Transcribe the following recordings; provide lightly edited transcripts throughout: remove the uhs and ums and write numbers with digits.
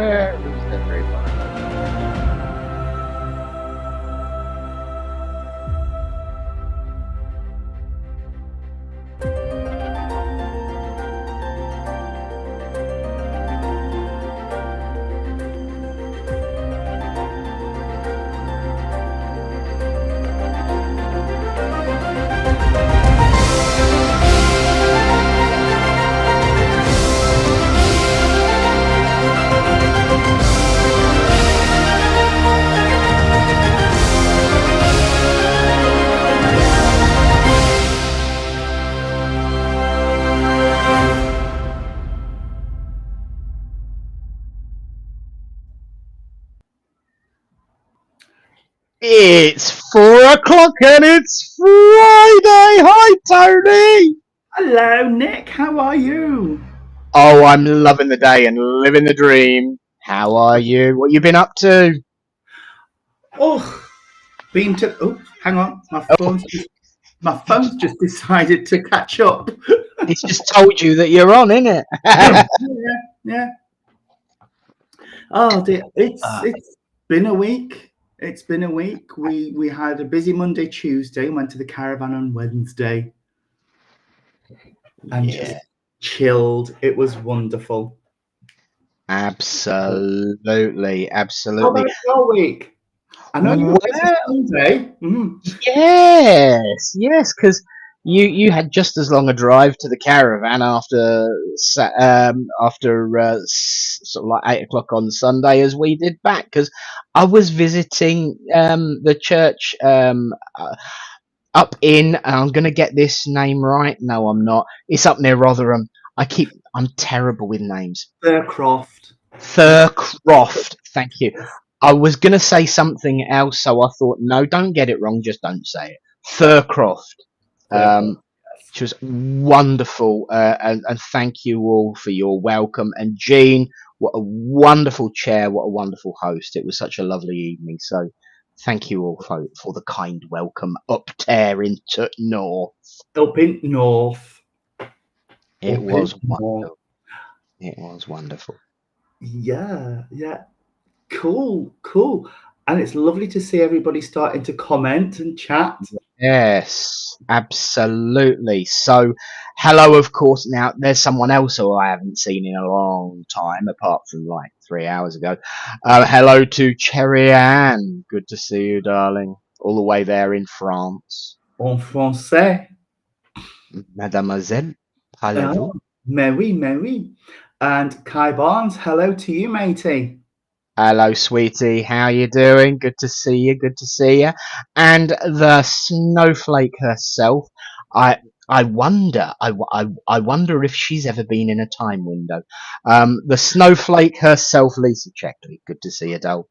It was very fun. It's 4 o'clock and it's Friday. Hi, Tony. Hello, Nick. How are you? Oh, I'm loving the day and living the dream. How are you? What you been up to? Oh, been to. Oh, hang on. Oh, My phone's just decided to catch up. it's just told you that you're on, innit? Yeah, yeah. Oh dear, Uh, it's been a week. It's been a week. We had a busy Monday, Tuesday. Went to the caravan on Wednesday and just yeah, chilled. It was wonderful. absolutely, How absolutely. about your week? I know you were busy Well, Sunday. yes, yes, because you had just as long a drive to the caravan after sort of like 8 o'clock on Sunday as we did back. Because I was visiting the church up in. And I'm gonna get this name right. No, I'm not. It's up near Rotherham. I'm terrible with names. Faircroft. Thurcroft. Thank you. I was going to say something else, so I thought, no, don't get it wrong, just don't say it. Thurcroft. Faircroft. Um, which was wonderful, and thank you all for your welcome. And Jean, what a wonderful chair, what a wonderful host. It was such a lovely evening. So thank you all for the kind welcome up there into North. Up in North. It Up in was North. wonderful. It was wonderful. Yeah, yeah. Cool. And it's lovely to see everybody starting to comment and chat. Yes, absolutely. So, hello, of course. Now, there's someone else who I haven't seen in a long time, apart from like 3 hours ago. Hello to Cherry Ann. Good to see you, darling. All the way there in France. En français. Mademoiselle, parlez-vous? Oh, Mary. And Kai Barnes, hello to you, matey. Hello, sweetie. How you doing? Good to see you. Good to see you. And the snowflake herself. I I wonder. I wonder if she's ever been in a time window. The snowflake herself, Lisa Checkley. Good to see you, doll.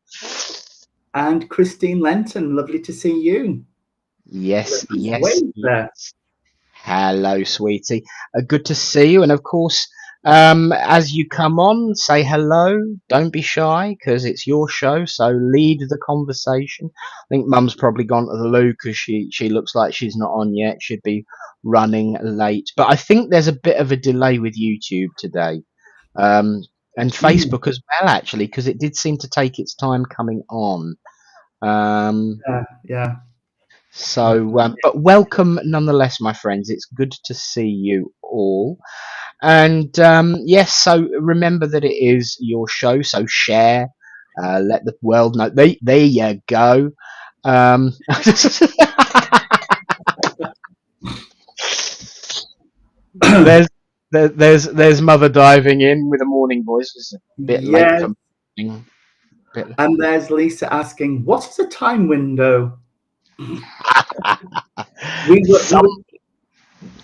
And Christine Lenton, lovely to see you. Yes, Nice yes, wave there. yes. Hello, sweetie. Good to see you. And of course, as you come on, say hello. Don't be shy because it's your show. So lead the conversation. I think Mum's probably gone to the loo because she looks like she's not on yet. Should be running late. But I think there's a bit of a delay with YouTube today. Um, and Mm, Facebook as well, actually, because it did seem to take its time coming on. Um, yeah. but welcome nonetheless, my friends. It's good to see you all. And yes, so remember that it is your show, so share, let the world know. There you go. Um, there's there's mother diving in with a morning voice. It's a bit late Yes. for morning. Bit... And there's Lisa asking, what is a time window? We were, we Some were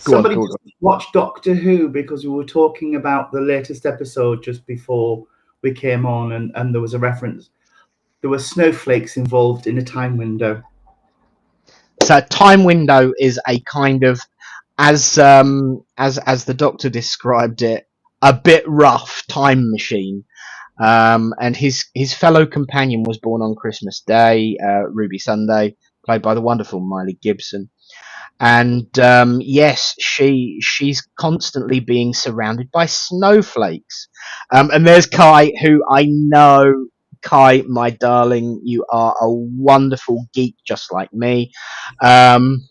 go on, Somebody go on. just watched Doctor Who because we were talking about the latest episode just before we came on, and there was a reference. There were snowflakes involved in a time window. So time window is a kind of as the Doctor described it, a bit rough time machine. And his fellow companion was born on Christmas Day, Ruby Sunday, played by the wonderful Miley Gibson. And yes, she's constantly being surrounded by snowflakes. And there's Kai, who I know, Kai, my darling, you are a wonderful geek just like me. Um,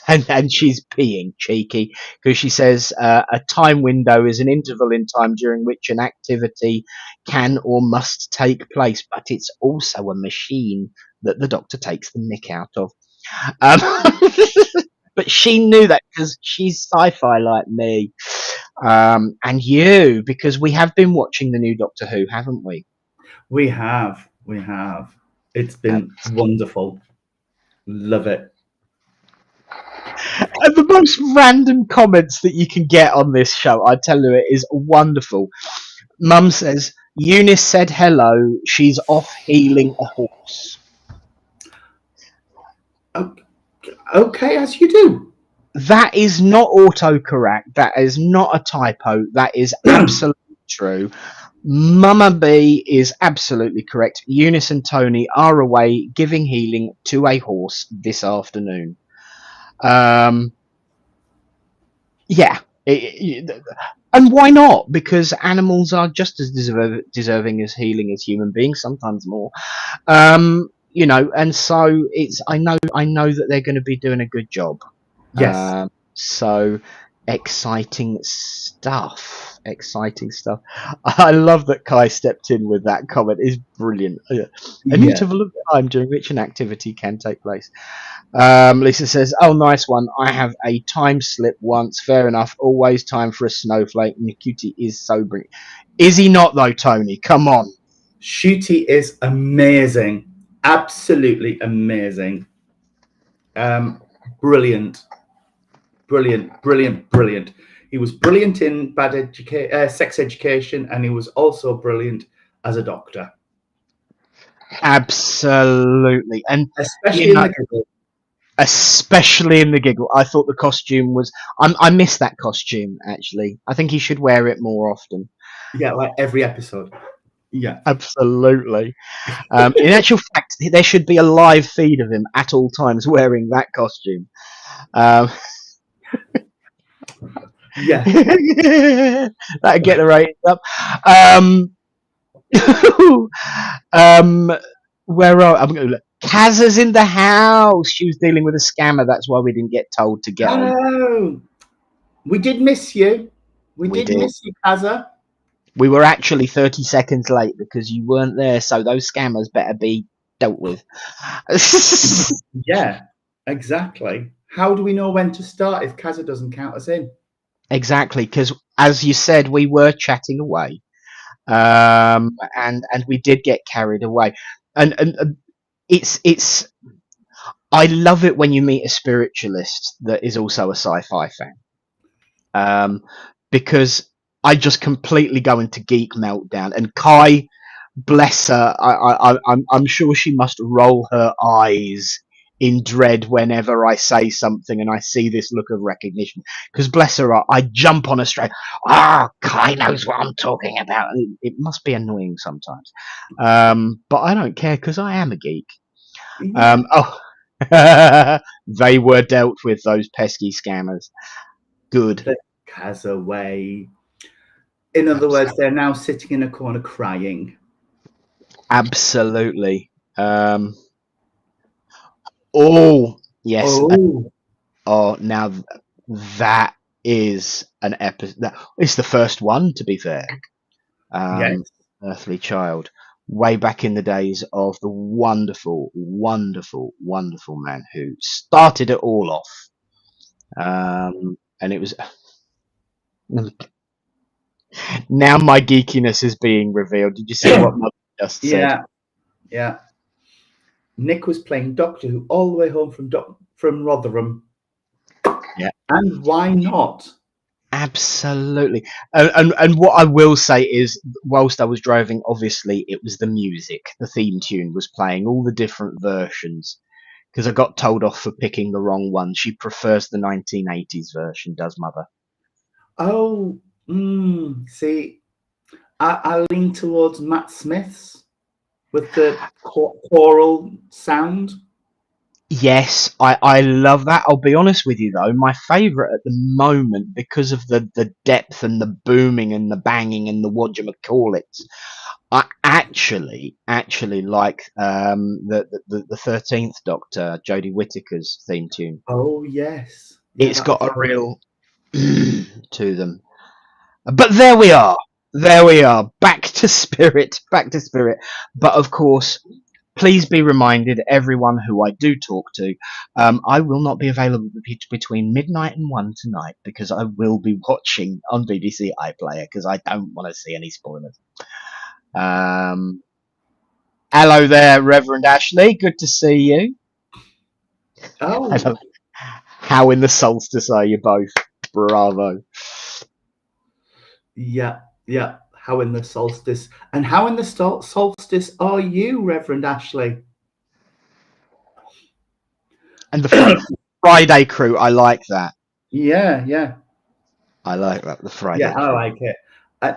and she's peeing cheeky because she says a time window is an interval in time during which an activity can or must take place, but it's also a machine that the Doctor takes the mick out of. Um, but she knew that because she's sci-fi like me, and you, because we have been watching the new Doctor Who, haven't we? We have. It's been wonderful. Love it. And the most random comments that you can get on this show, I tell you, it is wonderful. Mum says, Eunice said hello, she's off healing a horse. Okay, as you do. That is not autocorrect. That is not a typo. That is absolutely true. Mama B is absolutely correct. Eunice and Tony are away giving healing to a horse this afternoon. Yeah. And why not? Because animals are just as deserving as healing as human beings, sometimes more. And so I know that they're going to be doing a good job. Yes. So exciting stuff. Exciting stuff. I love that Kai stepped in with that comment. It's brilliant. An interval of time during which an activity can take place. Lisa says, "Oh, nice one. I have a time slip once. Fair enough. Always time for a snowflake. Ncuti is so brilliant. Is he not though, Tony? Come on." Ncuti is amazing. Absolutely amazing. Brilliant. He was brilliant in sex education, and he was also brilliant as a doctor. Absolutely, and especially in the giggle. Especially in the giggle. I thought the costume was. I miss that costume actually. I think he should wear it more often. Yeah, like every episode. Yeah, absolutely. In actual fact, there should be a live feed of him at all times wearing that costume. Yeah, that'd get the ratings up. Where are I'm going to look? Kazza's in the house. She was dealing with a scammer. That's why we didn't get told to get on. Oh, we did miss you. We did miss you, Kazza. We were actually 30 seconds late because you weren't there, so those scammers better be dealt with. Yeah, exactly. How do we know when to start if Kazza doesn't count us in? Exactly, because as you said, we were chatting away, and we did get carried away, and it's. I love it when you meet a spiritualist that is also a sci-fi fan, because I just completely go into geek meltdown. And Kai, bless her, I'm sure she must roll her eyes in dread whenever I say something and I see this look of recognition. Because bless her, I jump on her straight. Kai knows what I'm talking about. It must be annoying sometimes, but I don't care because I am a geek. They were dealt with, those pesky scammers. Good. The Kazza way. In other words, they're now sitting in a corner crying. Absolutely. Oh, yes. Now that is an episode. It's the first one, to be fair. Yes. Earthly Child. Way back in the days of the wonderful, wonderful, wonderful man who started it all off. And it was. Now my geekiness is being revealed. Did you see what Mother just said? Yeah. Nick was playing Doctor Who all the way home from Rotherham. Yeah. And why not? Absolutely. And what I will say is, whilst I was driving, obviously it was the music. The theme tune was playing, all the different versions. Because I got told off for picking the wrong one. She prefers the 1980s version, does Mother? Oh, see, I lean towards Matt Smith's with the choral sound. Yes, I love that. I'll be honest with you though, my favourite at the moment, because of the depth and the booming and the banging and the whatchamacallits, I actually like the 13th Doctor, Jodie Whittaker's theme tune. Oh yes, yeah, It's that was got a very. real to them. But there we are. There we are. Back to spirit. Back to spirit. But of course, please be reminded, everyone who I do talk to, I will not be available between midnight and 1 tonight because I will be watching on BBC iPlayer because I don't want to see any spoilers. Um, Hello there, Reverend Ashley. Good to see you. Oh Hello. How in the solstice are you both? Bravo. yeah, yeah. How in the solstice, and how in the solstice are you, Reverend Ashley? And the Friday crew, I like that. Yeah, yeah, I like that. The yeah. Friday I crew. like it.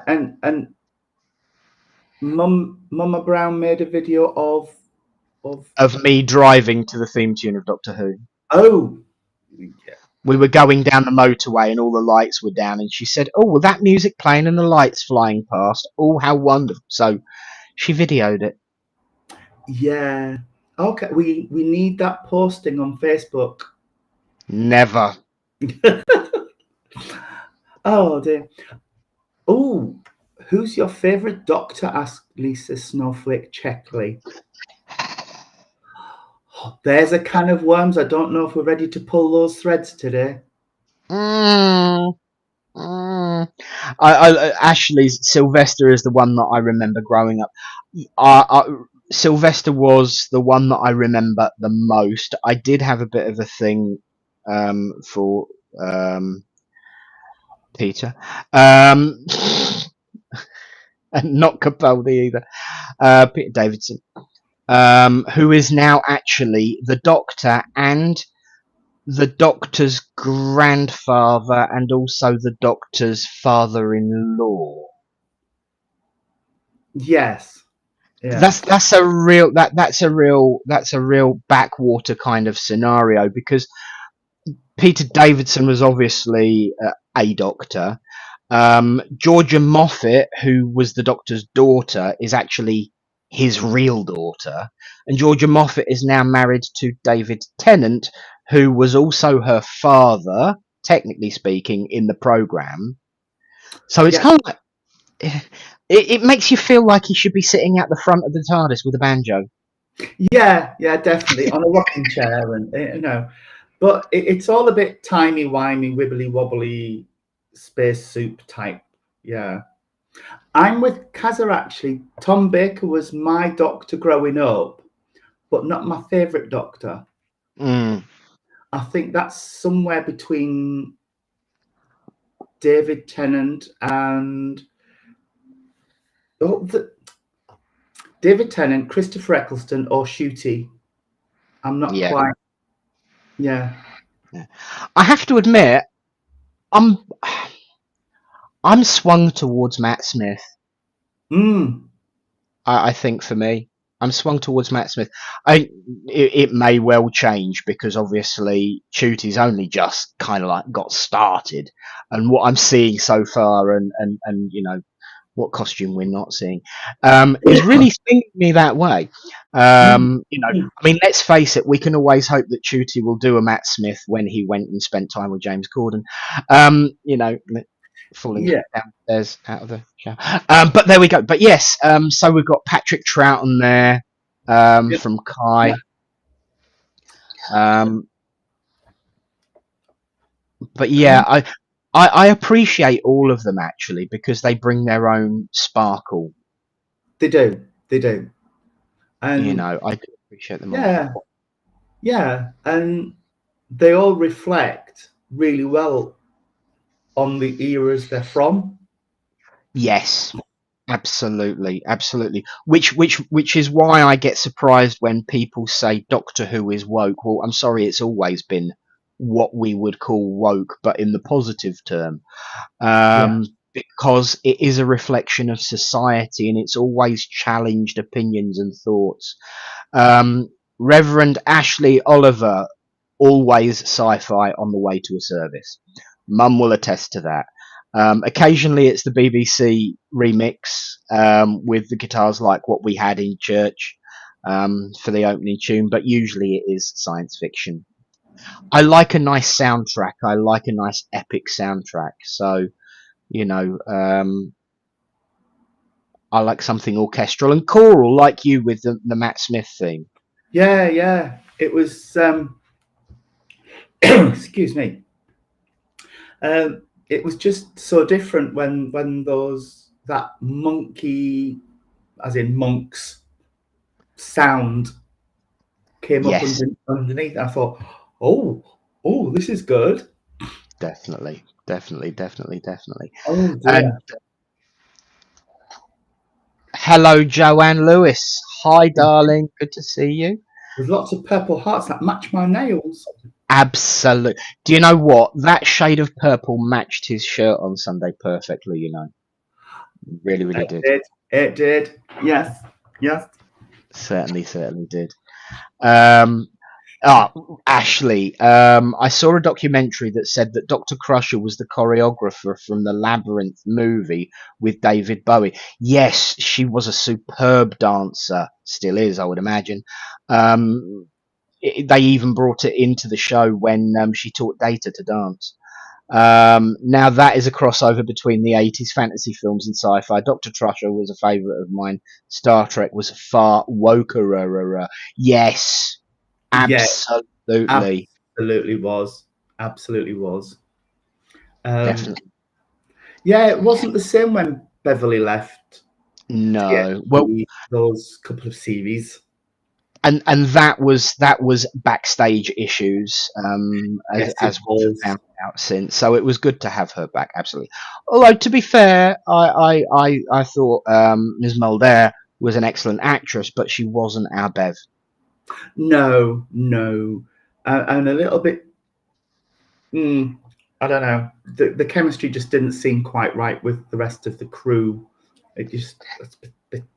And Mama Brown made a video of. Of me driving to the theme tune of Doctor Who. Oh, yeah. We were going down the motorway and all the lights were down, and she said, "Oh, well, that music playing and the lights flying past. Oh, how wonderful!" So she videoed it. Yeah. Okay, we need that posting on Facebook. Never. Oh dear. Oh, who's your favourite Doctor? Asked Lisa Snowflake Checkley. Oh, there's a can of worms. I don't know if we're ready to pull those threads today. Mm, mm. Ashley's Sylvester is the one that I remember growing up. Sylvester was the one that I remember the most. I did have a bit of a thing for Peter, um, and not Capaldi either. Peter Davidson, who is now actually the Doctor and the Doctor's grandfather, and also the Doctor's father-in-law. Yes. Yeah. That's a real backwater kind of scenario, because Peter Davidson was obviously a Doctor. Georgia Moffat, who was the Doctor's daughter, is actually his real daughter, and Georgia Moffat is now married to David Tennant, who was also her father, technically speaking, in the program. So it's Yeah. kind of like it makes you feel like he should be sitting at the front of the TARDIS with a banjo. Yeah. Yeah. Definitely on a rocking chair, and but it's all a bit timey wimey, wibbly wobbly, space soup type. Yeah. I'm with Kazza actually. Tom Baker was my Doctor growing up, but not my favourite Doctor. Mm, I think that's somewhere between David Tennant and oh, David Tennant, Christopher Eccleston, or Shooty. I'm not yeah. quite. Yeah. Yeah. I have to admit, I'm I'm swung towards Matt Smith. Mm. I think for me, I'm swung towards Matt Smith. It may well change because obviously Chuty's only just kind of like got started, and what I'm seeing so far, and what costume we're not seeing, is really swinging me that way. Mm. I mean, let's face it, we can always hope that Chuty will do a Matt Smith when he went and spent time with James Corden. Falling Yeah. downstairs out of the shower. But there we go. But yes, so we've got Patrick Troughton there from Kai. Um, but yeah, I appreciate all of them actually because they bring their own sparkle. They do. They do. And I do appreciate them all. yeah, yeah, and they all reflect really well on the eras they're from. Yes, absolutely. Which is why I get surprised when people say Doctor Who is woke. Well, I'm sorry, it's always been what we would call woke, but in the positive term, Yeah. because it is a reflection of society and it's always challenged opinions and thoughts. Reverend Ashley Oliver, always sci-fi on the way to a service. Mum will attest to that. Occasionally, it's the BBC remix with the guitars like what we had in church for the opening tune, but usually it is science fiction. I like a nice soundtrack. I like a nice epic soundtrack. So, you know, I like something orchestral and choral, like you with the Matt Smith theme. Yeah. It was. Excuse me. It was just so different when that monkey, as in monks, sound came up Yes, underneath. I thought, oh, this is good. definitely. Oh And dear. hello, Joanne Lewis. Hi, darling. Good to see you. With lots of purple hearts that match my nails. Absolute. Do you know what? That shade of purple matched his shirt on Sunday perfectly, you know. Really, really It did. did. It did. Yes. Certainly did. Um, Ashley, I saw a documentary that said that Dr. Crusher was the choreographer from the Labyrinth movie with David Bowie. Yes, she was a superb dancer, still is, I would imagine. They even brought it into the show when she taught Data to dance. Now that is a crossover between the 80s fantasy films and sci-fi. Dr. Crusher was a favourite of mine. Star Trek was far woker. Yes, Yeah. absolutely. Absolutely was. Absolutely was. Definitely. Yeah, it wasn't the same when Beverly left No. Well, TNT, those couple of series. and that was backstage issues, Yes, it as we've was. found out since. So it was good to have her back. Absolutely. Although to be fair, I thought Ms. Mulder was an excellent actress, but she wasn't our Bev. No. And a little bit, I don't know. The chemistry just didn't seem quite right with the rest of the crew. It's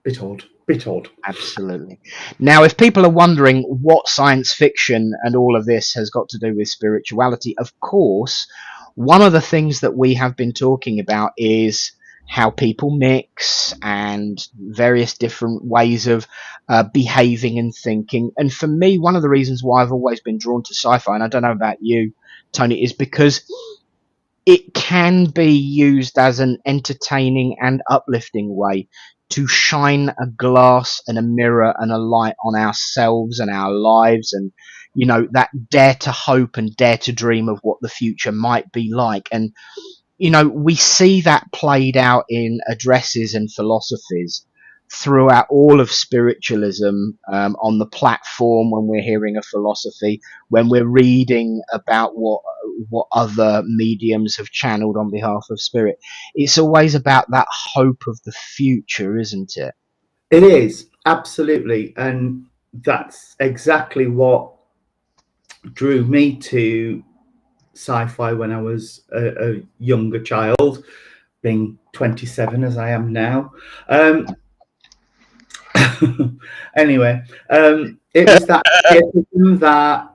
bit odd. Bit odd. Absolutely. Now, if people are wondering what science fiction and all of this has got to do with spirituality, of course, one of the things that we have been talking about is how people mix and various different ways of behaving and thinking. And for me, one of the reasons why I've always been drawn to sci-fi, and I don't know about you, Tony, is because it can be used as an entertaining and uplifting way to shine a glass and a mirror and a light on ourselves and our lives, and that dare to hope and dare to dream of what the future might be like. And we see that played out in addresses and philosophies throughout all of spiritualism, on the platform, when we're hearing a philosophy, when we're reading about what other mediums have channeled on behalf of spirit. It's always about that hope of the future, isn't it? It is, absolutely. And that's exactly what drew me to sci-fi when I was a younger child, being 27 as I am now. Anyway, it was that escapism, that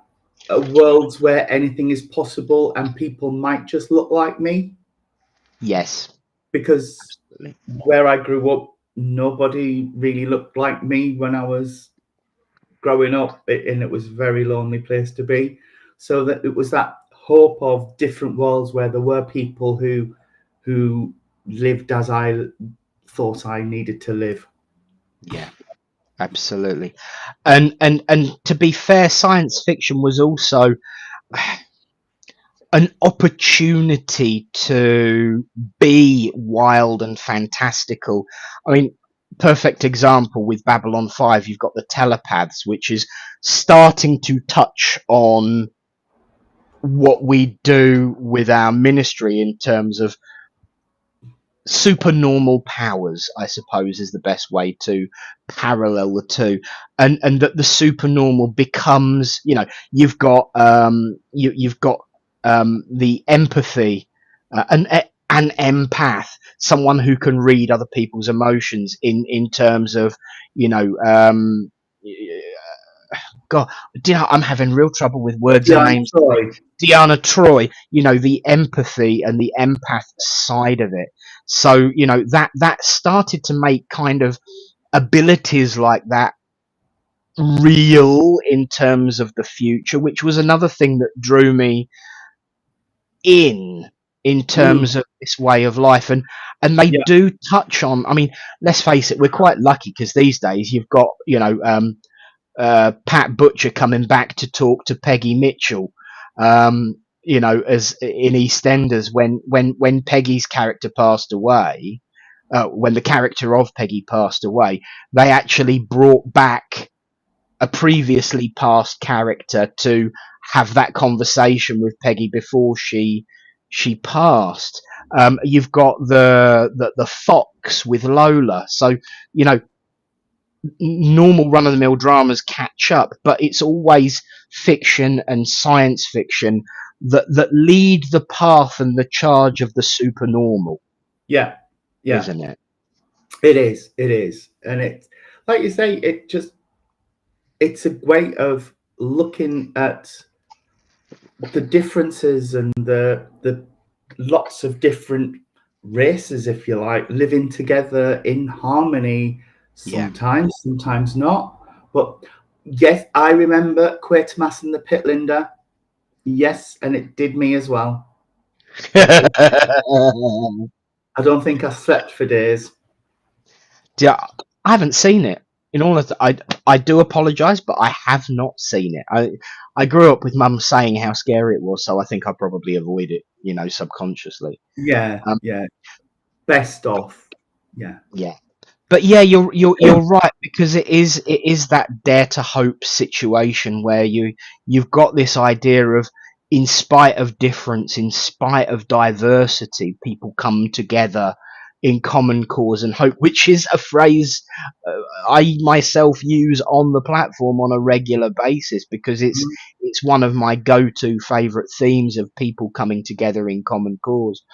worlds where anything is possible and people might just look like me, Yes, because absolutely. where I grew up, nobody really looked like me when I was growing up, and it was a very lonely place to be. So that it was that hope of different worlds where there were people who lived as I thought I needed to live. Yeah, absolutely. And to be fair, science fiction was also an opportunity to be wild and fantastical. I mean, perfect example with Babylon 5, you've got the telepaths, which is starting to touch on what we do with our ministry in terms of supernormal powers, I suppose, is the best way to parallel the two. And that the supernormal becomes, you've got you've got the empathy, an empath, someone who can read other people's emotions in terms of, you know um, God, I'm having real trouble with words and Diana names. Troy. Deanna Troy, the empathy and the empath side of it. So, that started to make kind of abilities like that real in terms of the future, which was another thing that drew me in Mm, terms of this way of life. And they yeah, do touch on, I mean, let's face it, we're quite lucky because these days you've got, Pat Butcher coming back to talk to Peggy Mitchell, as in EastEnders when Peggy's character passed away, when the character of Peggy passed away, they actually brought back a previously passed character to have that conversation with Peggy before she passed. You've got the Fox with Lola, so you know normal run of the mill dramas catch up, but it's always fiction and science fiction that lead the path and the charge of the supernormal, yeah, yeah. isn't it? It is. It is, and it, like you say, it's a way of looking at the differences and the lots of different races, if you like, living together in harmony. Yeah. Sometimes not. But yes, I remember Quatermass and the Pitlinder. Yes, and it did me as well. I don't think I slept for days. Yeah, I haven't seen it. In all of I do apologise, but I have not seen it. I grew up with Mum saying how scary it was, so I think I probably avoid it, subconsciously. Yeah, Um, yeah. Best of. Yeah. yeah, but yeah, you're right, because it is that dare to hope situation where you've got this idea of, in spite of difference, in spite of diversity, people come together in common cause and hope, which is a phrase I myself use on the platform on a regular basis, because Mhm. it's one of my go-to favorite themes of people coming together in common cause.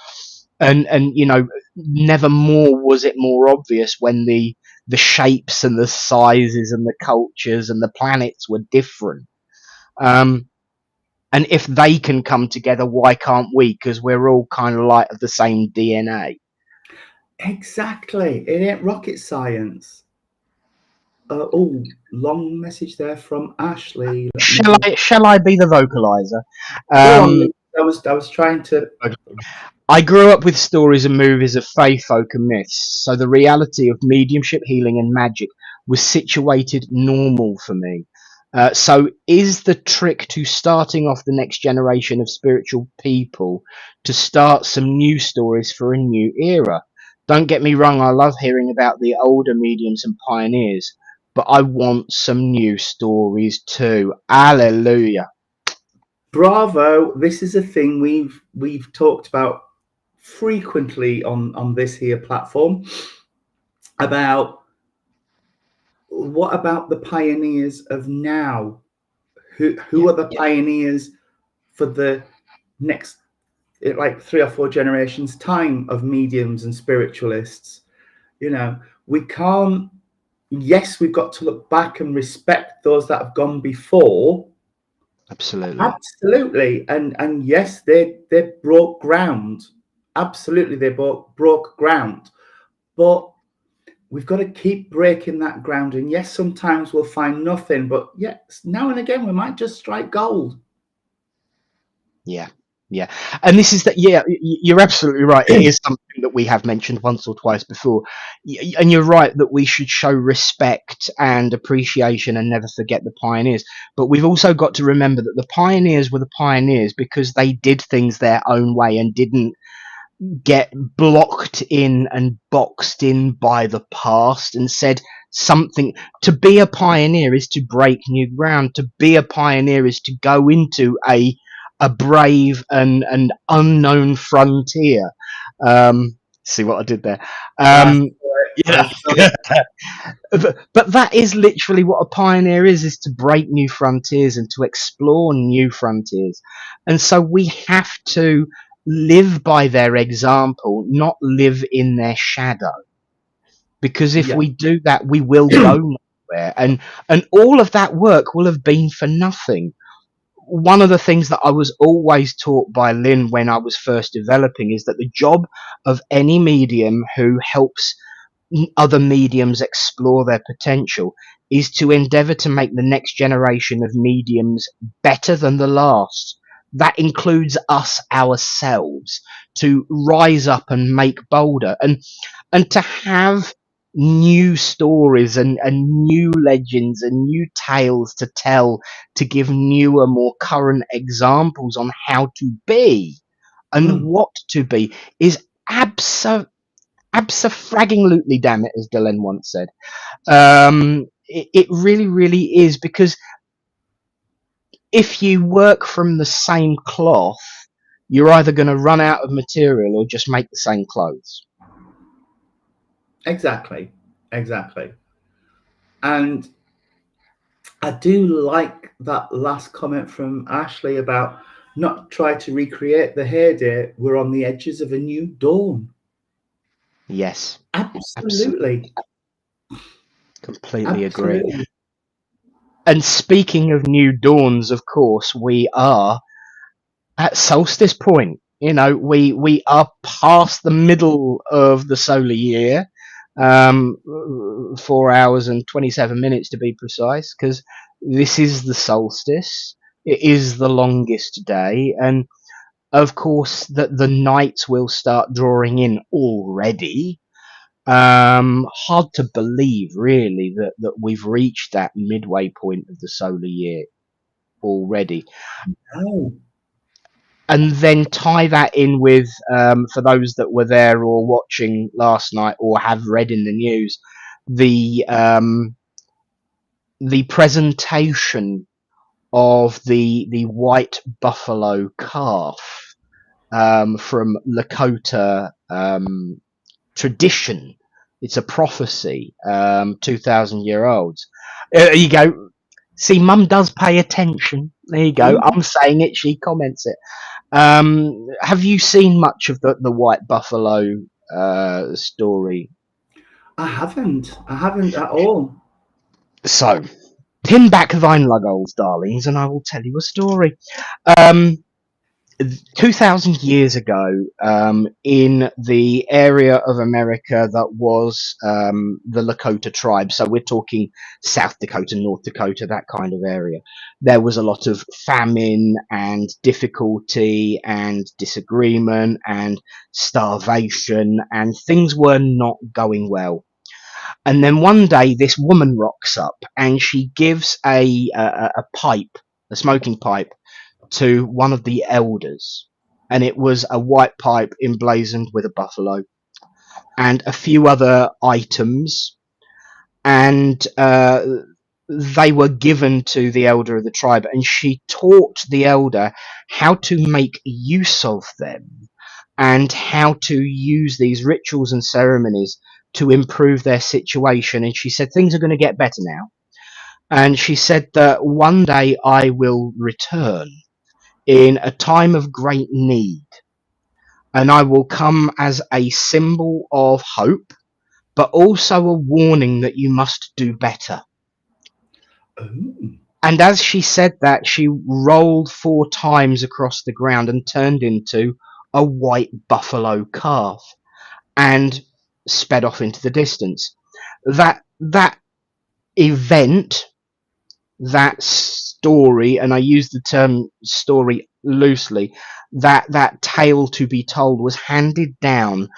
And never more was it more obvious when the shapes and the sizes and the cultures and the planets were different. Um, and if they can come together, why can't we? Because we're all kind of like of the same DNA. Exactly. It ain't rocket science. Oh, long message there from Ashley. Let me Shall just I shall I be the vocalizer? go on. Um, I was trying to. I grew up with stories and movies of fae, folk, and myths, so the reality of mediumship, healing, and magic was situated normal for me. So, is the trick to starting off the next generation of spiritual people to start some new stories for a new era? Don't get me wrong, I love hearing about the older mediums and pioneers, but I want some new stories too. Alleluia. Bravo! This is a thing we've talked about frequently on this here platform about what about the pioneers of now? Yeah, Who are the pioneers for the next like 3 or 4 generations time of mediums and spiritualists? We can't. Yes, we've got to look back and respect those that have gone before. absolutely. Absolutely, and yes, they broke ground. Absolutely, they broke ground. But we've got to keep breaking that ground. And yes, sometimes we'll find nothing, but yes, now and again we might just strike gold. Yeah, yeah, and this is that. Yeah, you're absolutely right. It is something that we have mentioned once or twice before, and you're right that we should show respect and appreciation and never forget the pioneers. But we've also got to remember that the pioneers were the pioneers because they did things their own way and didn't get blocked in and boxed in by the past and said something. To be a pioneer is to break new ground. To be a pioneer is to go into a brave and unknown frontier. See what I did there? That's Um, I yeah. saw it. But that is literally what a pioneer is to break new frontiers and to explore new frontiers. And so we have to live by their example, not live in their shadow. Because if Yeah, we do that, we will go. everywhere, and all of that work will have been for nothing. One of the things that I was always taught by Lynn when I was first developing is that the job of any medium who helps other mediums explore their potential is to endeavour to make the next generation of mediums better than the last. That includes us ourselves, to rise up and make bolder, and to have new stories and new legends and new tales to tell, to give newer, more current examples on how to be and Mm. what to be is abso-fragging-lutely, damn it, as Delenn once said. It really, really is, because if you work from the same cloth, you're either going to run out of material or just make the same clothes. Exactly. Exactly. And I do like that last comment from Ashley about not try to recreate the heyday. We're on the edges of a new dawn. Yes, Absolutely. completely agree. Absolutely. And speaking of new dawns, of course, we are at solstice point. You know, we are past the middle of the solar year, 4 hours and 27 minutes to be precise, because this is the solstice. It is the longest day, and of course, that the nights will start drawing in already. Hard to believe, really, that we've reached that midway point of the solar year already. Oh. And then tie that in with, for those that were there or watching last night or have read in the news, the presentation of the white buffalo calf, from Lakota tradition. It's a prophecy, 2,000 year olds. There you go. See, Mum does pay attention. There you go. Mm. I'm saying it. She comments it. Have you seen much of the white buffalo story? I haven't. I haven't at all. So, pin back thine luggoles, darlings, and I will tell you a story. Um, 2,000 years ago, in the area of America that was the Lakota tribe, so we're talking South Dakota, North Dakota, that kind of area, there was a lot of famine and difficulty and disagreement and starvation, and things were not going well. And then one day, this woman rocks up and she gives a pipe, a smoking pipe, to one of the elders, and it was a white pipe emblazoned with a buffalo and a few other items, and they were given to the elder of the tribe, and she taught the elder how to make use of them and how to use these rituals and ceremonies to improve their situation. And she said things are going to get better now, and she said that one day I will return in a time of great need, and I will come as a symbol of hope, but also a warning that you must do better. Oh. And as she said that, she rolled 4 times across the ground and turned into a white buffalo calf and sped off into the distance. That event, that story, and I use the term story loosely, that tale to be told was handed down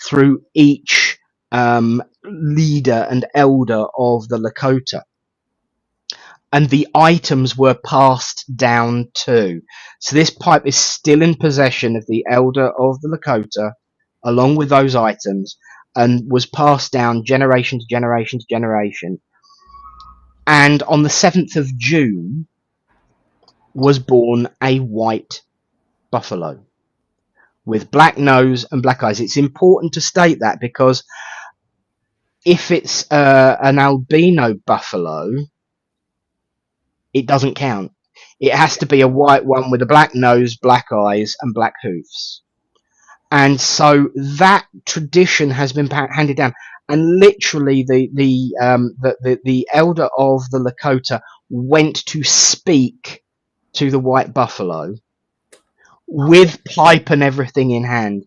through each leader and elder of the Lakota, and the items were passed down too. So this pipe is still in possession of the elder of the Lakota, along with those items, and was passed down generation to generation to generation. And on the 7th of June was born a white buffalo with black nose and black eyes. It's important to state that, because if it's an albino buffalo, it doesn't count. It has to be a white one with a black nose, black eyes, and black hoofs. And so that tradition has been handed down. and literally the elder of the Lakota went to speak to the white buffalo with pipe and everything in hand,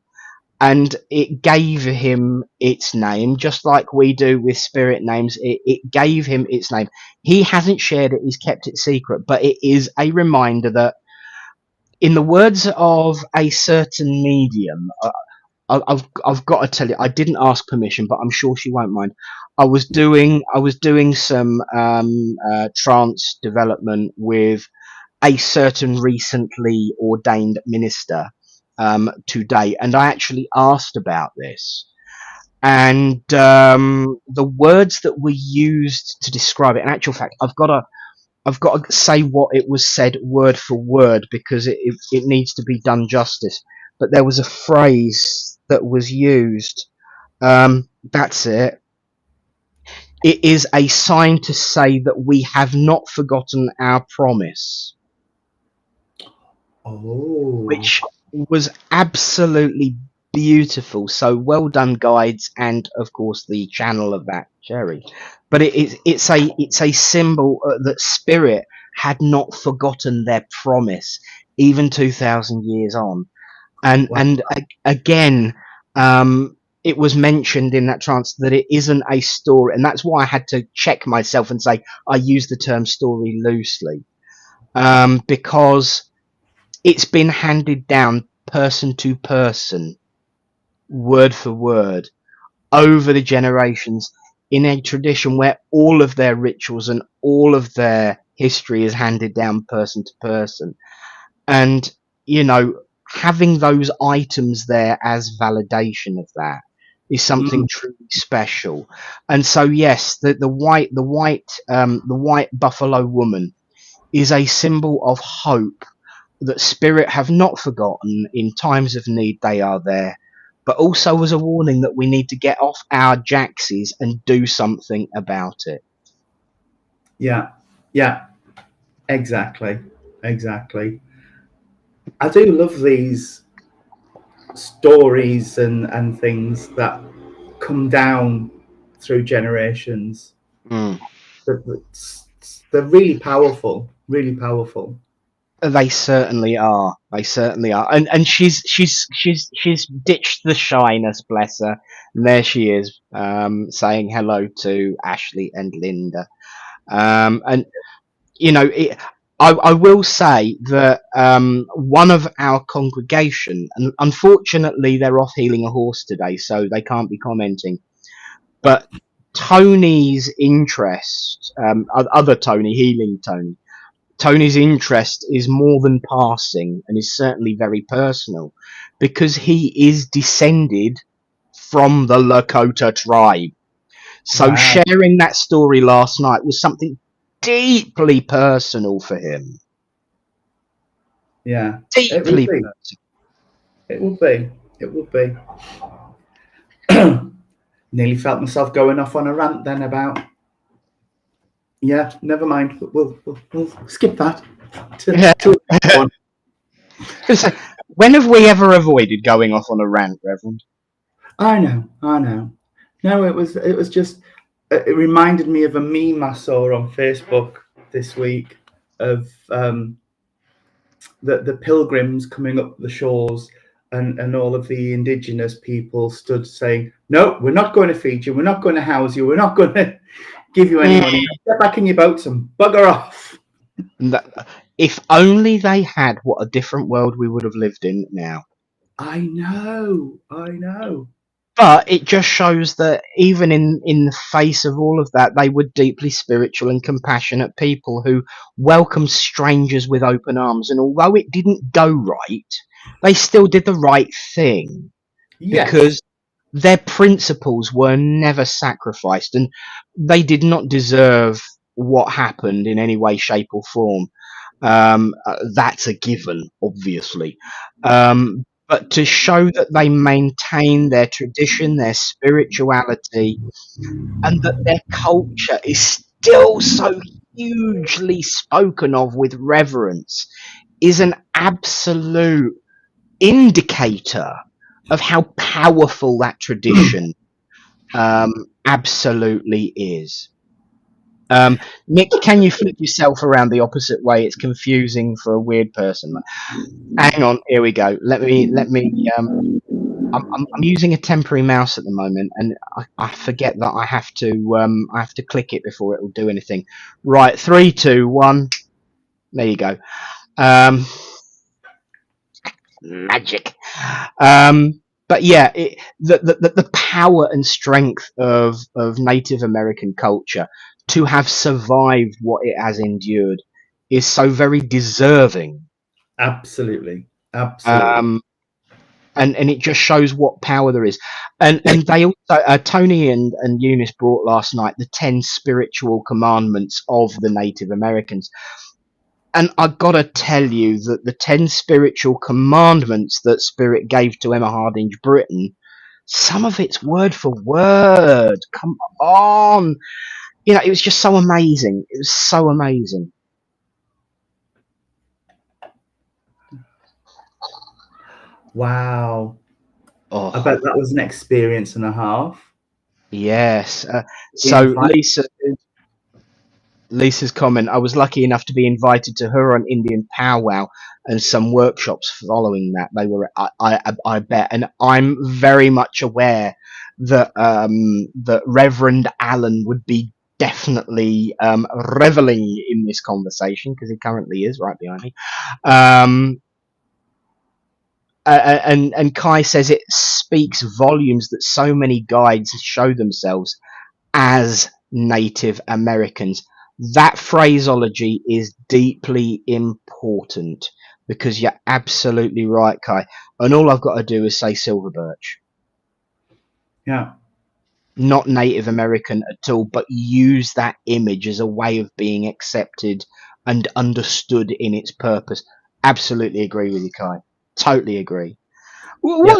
and it gave him its name, just like we do with spirit names. It gave him its name. He hasn't shared it, he's kept it secret, but it is a reminder that, in the words of a certain medium, I've got to tell you, I didn't ask permission, but I'm sure she won't mind. I was doing some trance development with a certain recently ordained minister today, and I actually asked about this. And the words that were used to describe it, in actual fact, I've got to say what it was said word for word, because it needs to be done justice. But there was a phrase that was used. That's it. It is a sign to say that we have not forgotten our promise, Oh, which was absolutely beautiful. So well done, guides, and of course the channel of that cherry. But it's a symbol that spirit had not forgotten their promise, even 2,000 years on. And wow. and again, it was mentioned in that trance that it isn't a story, and that's why I had to check myself and say I use the term story loosely, because it's been handed down person to person, word for word, over the generations, in a tradition where all of their rituals and all of their history is handed down person to person. And, you know, having those items there as validation of that is something Mm, truly special. And so, yes, the white buffalo woman is a symbol of hope, that spirit have not forgotten. In times of need they are there, but also as a warning that we need to get off our jacksies and do something about it. yeah, yeah, exactly, exactly. I do love these stories and things that come down through generations. Mm. They're really powerful, really powerful. They certainly are. They certainly are. And she's ditched the shyness, bless her. And there she is, saying hello to Ashley and Linda. And you know, I will say that one of our congregation, and unfortunately they're off healing a horse today, so they can't be commenting. But Tony's interest, other Tony, healing Tony, Tony's interest is more than passing, and is certainly very personal, because he is descended from the Lakota tribe. So Wow. sharing that story last night was something deeply personal for him. Yeah, it would Deeply be. personal. It would be. It would be. Nearly felt myself going off on a rant then about. Yeah, never mind. We'll skip that Yeah. to one. So, when have we ever avoided going off on a rant, Reverend? I know, I know. No, it was just it reminded me of a meme I saw on Facebook this week of the pilgrims coming up the shores, and all of the indigenous people stood saying, "No, we're not going to feed you. We're not going to house you. We're not going to give you any Mm. money. Get back in your boats and bugger off." If only they had, what a different world we would have lived in now. I know, I know. But it just shows that even in the face of all of that, they were deeply spiritual and compassionate people who welcomed strangers with open arms. And although it didn't go right, they still did the right thing, Yes, because their principles were never sacrificed, and they did not deserve what happened in any way, shape, or form. That's a given, obviously. But to show that they maintain their tradition, their spirituality, and that their culture is still so hugely spoken of with reverence, is an absolute indicator of how powerful that tradition Absolutely is. Nick, can you flip yourself around the opposite way? It's confusing for a weird person. Hang on, here we go. Let me. I'm using a temporary mouse at the moment, and I forget that I have to click it before it will do anything. Right, three, two, one. There you go. Um, Magic. But yeah, the power and strength of Native American culture to have survived what it has endured is so very deserving. Absolutely. Absolutely. Um, and it just shows what power there is. And they also Tony and Eunice brought last night the 10 spiritual commandments of the Native Americans. And I gotta tell you that the 10 spiritual commandments that Spirit gave to Emma Hardinge Britain, some of it's word for word. Come on. You know, it was just so amazing. It was so amazing. Wow. I bet Oh, that was an experience and a half. yes. Being So invited. Lisa's comment, I was lucky enough to be invited to her on Indian powwow and some workshops following that. They were, I bet, and I'm very much aware that that Reverend Allen would be definitely reveling in this conversation because he currently is right behind me. Um, and Kai says it speaks volumes that so many guides show themselves as Native Americans. That phraseology is deeply important because you're absolutely right, Kai. And all I've got to do is say silver birch, Yeah. not Native American at all, but use that image as a way of being accepted and understood in its purpose. Absolutely agree with you, Kai. Totally agree. Yeah.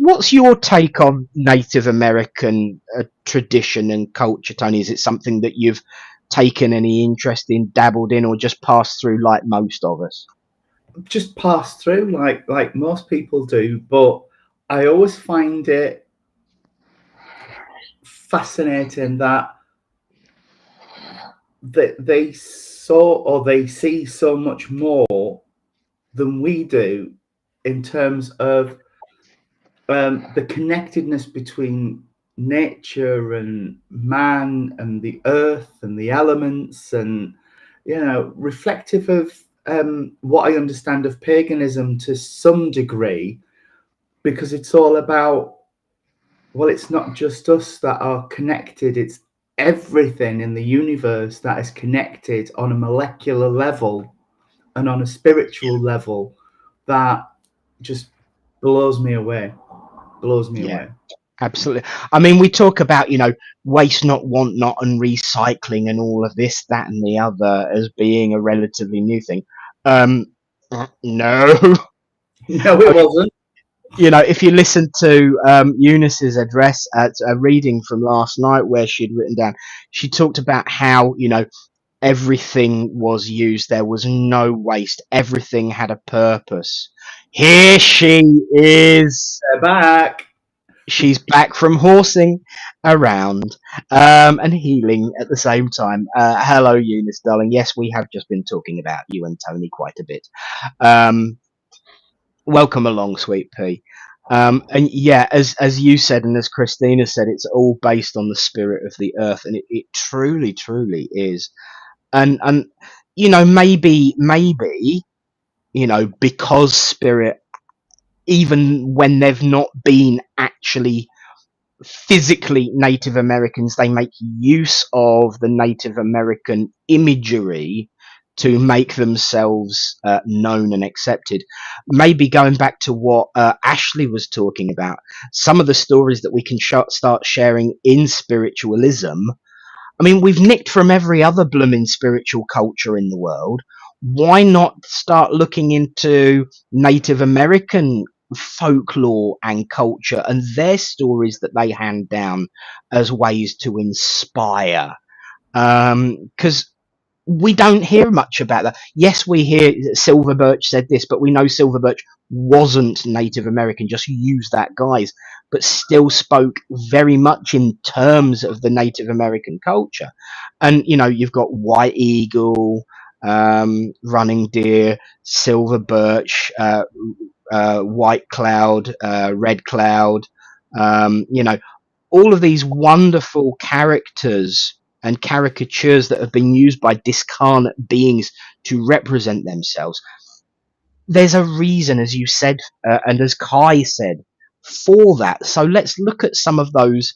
What's your take on Native American tradition and culture, Tony? Is it something that you've taken any interest in, dabbled in, or just passed through like most of us? Just pass through like most people do, but I always find it fascinating that they saw or they see so much more than we do in terms of the connectedness between nature and man and the earth and the elements, and reflective of what I understand of paganism to some degree, because it's all about, well, it's not just us that are connected, it's everything in the universe that is connected on a molecular level and on a spiritual level that just blows me away. Blows me Yeah, away. absolutely. I mean, we talk about, waste not, want not, and recycling and all of this, that, and the other as being a relatively new thing. Um, no. No, it wasn't. If you listen to Eunice's address at a reading from last night where she'd written down, she talked about how, everything was used. There was no waste. Everything had a purpose. Here she is. They're back. She's back from horsing around and healing at the same time. Hello, Eunice, darling. Yes, we have just been talking about you and Tony quite a bit. Um, Welcome along, sweet pea. And yeah, as you said, and as Christina said, it's all based on the spirit of the earth, and it truly, truly is. And maybe because spirit, even when they've not been actually physically Native Americans, they make use of the Native American imagery to make themselves known and accepted. Maybe going back to what Ashley was talking about, some of the stories that we can start sharing in spiritualism. I mean, we've nicked from every other blooming spiritual culture in the world. Why not start looking into Native American folklore and culture and their stories that they hand down as ways to inspire? Because we don't hear much about that. Yes, we hear Silver Birch said this, but we know Silver Birch wasn't Native American, just used that guise, but still spoke very much in terms of the Native American culture. And, you know, you've got White Eagle, Running Deer, Silver Birch, White Cloud, Red Cloud, you know, all of these wonderful characters and caricatures that have been used by discarnate beings to represent themselves. There's a reason, as you said, and as Kai said, for that. So let's look at some of those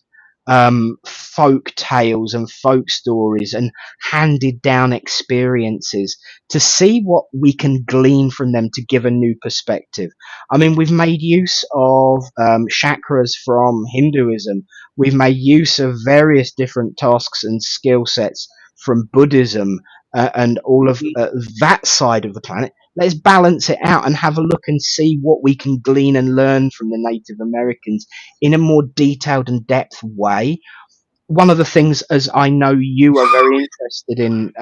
folk tales and folk stories and handed down experiences to see what we can glean from them to give a new perspective. I mean, we've made use of chakras from Hinduism. We've made use of various different tasks and skill sets from Buddhism and all of that side of the planet. Let's balance it out and have a look and see what we can glean and learn from the Native Americans in a more detailed and depth way. One of the things, as I know you are very interested in,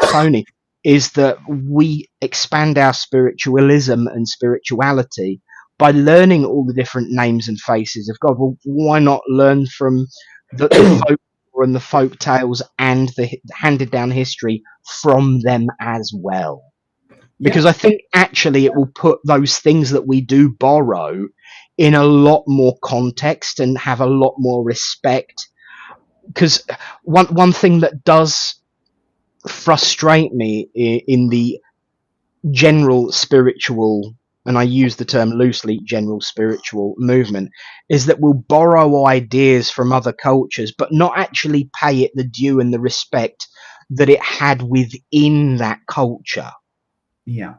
Tony, is that we expand our spiritualism and spirituality by learning all the different names and faces of God. Well, why not learn from the folk and the folk tales and the handed down history from them as well? Because Yeah, I think actually it will put those things that we do borrow in a lot more context and have a lot more respect. Because one thing that does frustrate me in the general spiritual, and I use the term loosely, general spiritual movement, is that we'll borrow ideas from other cultures but not actually pay it the due and the respect that it had within that culture. yeah,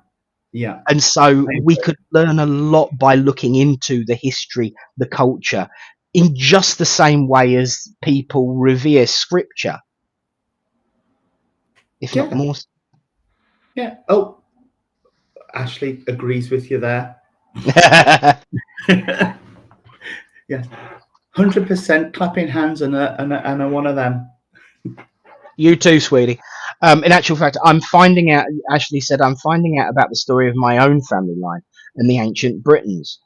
yeah. And so I we could learn a lot by looking into the history, the culture, in just the same way as people revere scripture, if not Yeah, more. yeah. Oh, Ashley agrees with you there. Yes, 100% clapping hands and a one of them. You too, sweetie. In actual fact, I'm finding out, Ashley said, I'm finding out about the story of my own family line and the ancient Britons.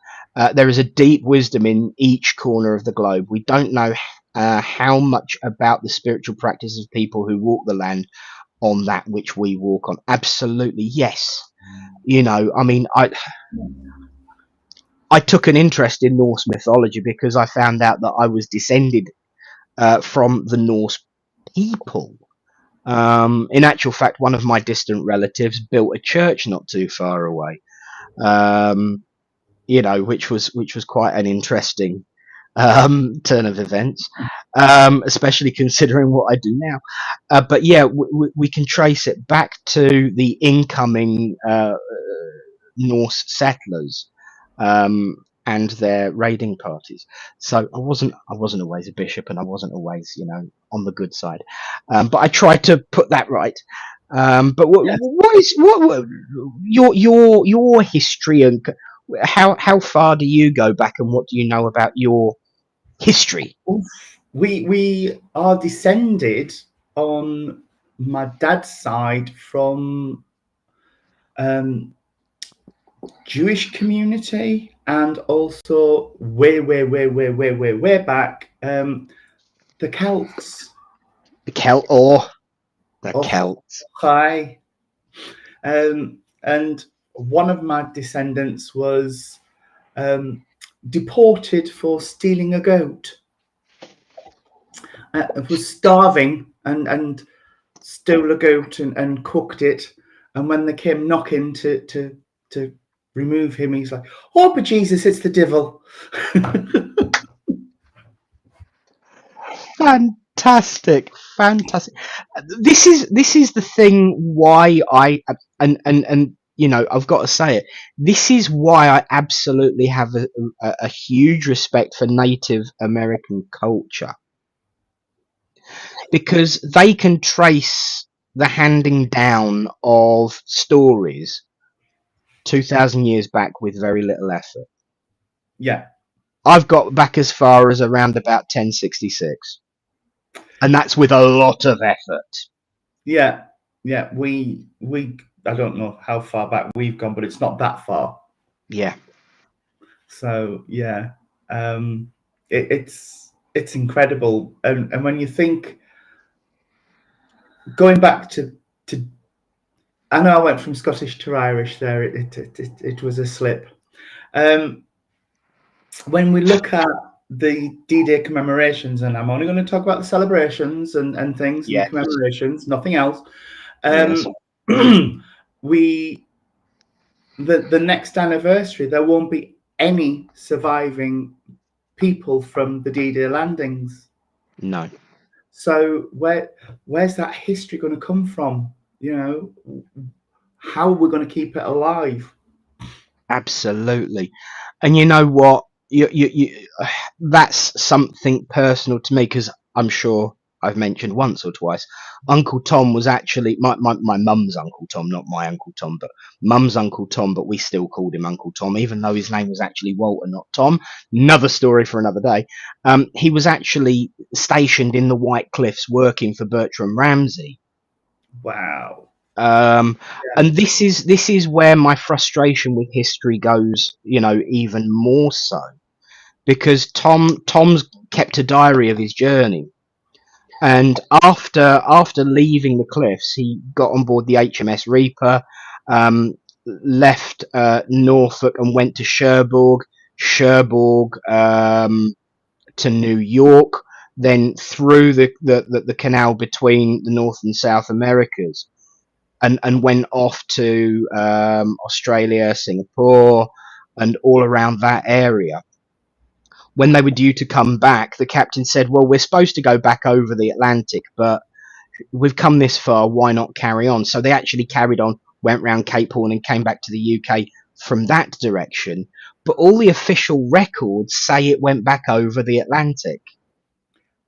There is a deep wisdom in each corner of the globe. We don't know how much about the spiritual practices of people who walk the land on that which we walk on. Absolutely, yes. You know, I mean, I took an interest in Norse mythology because I found out that I was descended from the Norse people. In actual fact, one of my distant relatives built a church not too far away. Um, you know, which was quite an interesting turn of events, especially considering what I do now. But yeah, we can trace it back to the incoming Norse settlers um, and their raiding parties. So I wasn't always a bishop, and I wasn't always, you know, on the good side. But I tried to put that right. But Yeah. what your history and how far do you go back, and what do you know about your history? We are descended on my dad's side from um, Jewish community, and also way back, the Celts. The Celt or the Oh, Celts? hi. And one of my descendants was deported for stealing a goat. Was starving and stole a goat and cooked it. And when they came knocking to remove him, he's like, "Oh, but Jesus, it's the devil." Fantastic, fantastic. This is the thing why I and you know, I've got to say it. This is why I absolutely have a huge respect for Native American culture, because they can trace the handing down of stories 2,000 years back with very little effort. Yeah, I've got back as far as around about 1066, and that's with a lot of effort. yeah, yeah, we I don't know how far back we've gone, but it's not that far. Yeah. So yeah, it's incredible, and when you think going back to I know I went from Scottish to Irish there. It was a slip. When we look at the D-Day commemorations, and I'm only going to talk about the celebrations and things and the Yes. commemorations, nothing else. Yes. We the next anniversary, there won't be any surviving people from the D-Day landings. No. So where's that history going to come from? You know, how are we going to keep it alive? Absolutely. And you know what? You that's something personal to me, because I'm sure I've mentioned once or twice. Uncle Tom was actually my mum's Uncle Tom, not my Uncle Tom, but mum's Uncle Tom, but we still called him Uncle Tom, even though his name was actually Walter, not Tom. Another story for another day. He was actually stationed in the White Cliffs working for Bertram Ramsay. Wow. Um, Yeah. and this is where my frustration with history goes, even more so, because Tom's kept a diary of his journey, and after leaving the cliffs, he got on board the HMS Reaper, left Norfolk and went to Cherbourg, to New York, then through the canal between the North and South Americas, and went off to Australia, Singapore, and all around that area. When they were due to come back, the captain said, "Well, we're supposed to go back over the Atlantic, but we've come this far. Why not carry on?" So they actually carried on, went round Cape Horn, and came back to the UK from that direction. But all the official records say it went back over the Atlantic.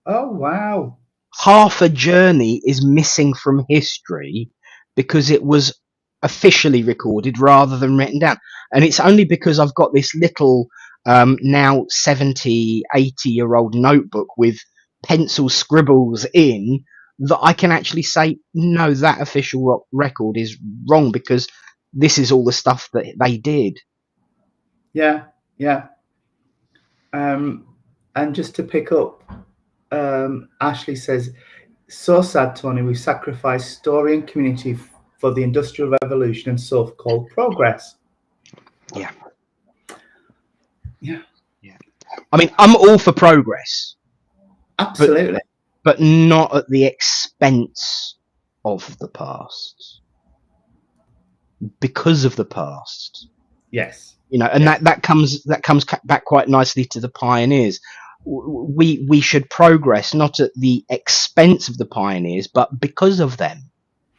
Oh wow. Half a journey is missing from history because it was officially recorded rather than written down. And it's only because I've got this little now 70, 80-year-old notebook with pencil scribbles in that I can actually say, no, that official record is wrong, because this is all the stuff that they did. Yeah, yeah. And just to pick up, Ashley says, "So sad, Tony. We sacrificed story and community for the Industrial Revolution and so-called progress." Yeah. Yeah. Yeah. I mean, I'm all for progress. Absolutely. But not at the expense of the past. Because of the past. Yes. And yes. that comes back quite nicely to the pioneers. We should progress not at the expense of the pioneers, but because of them.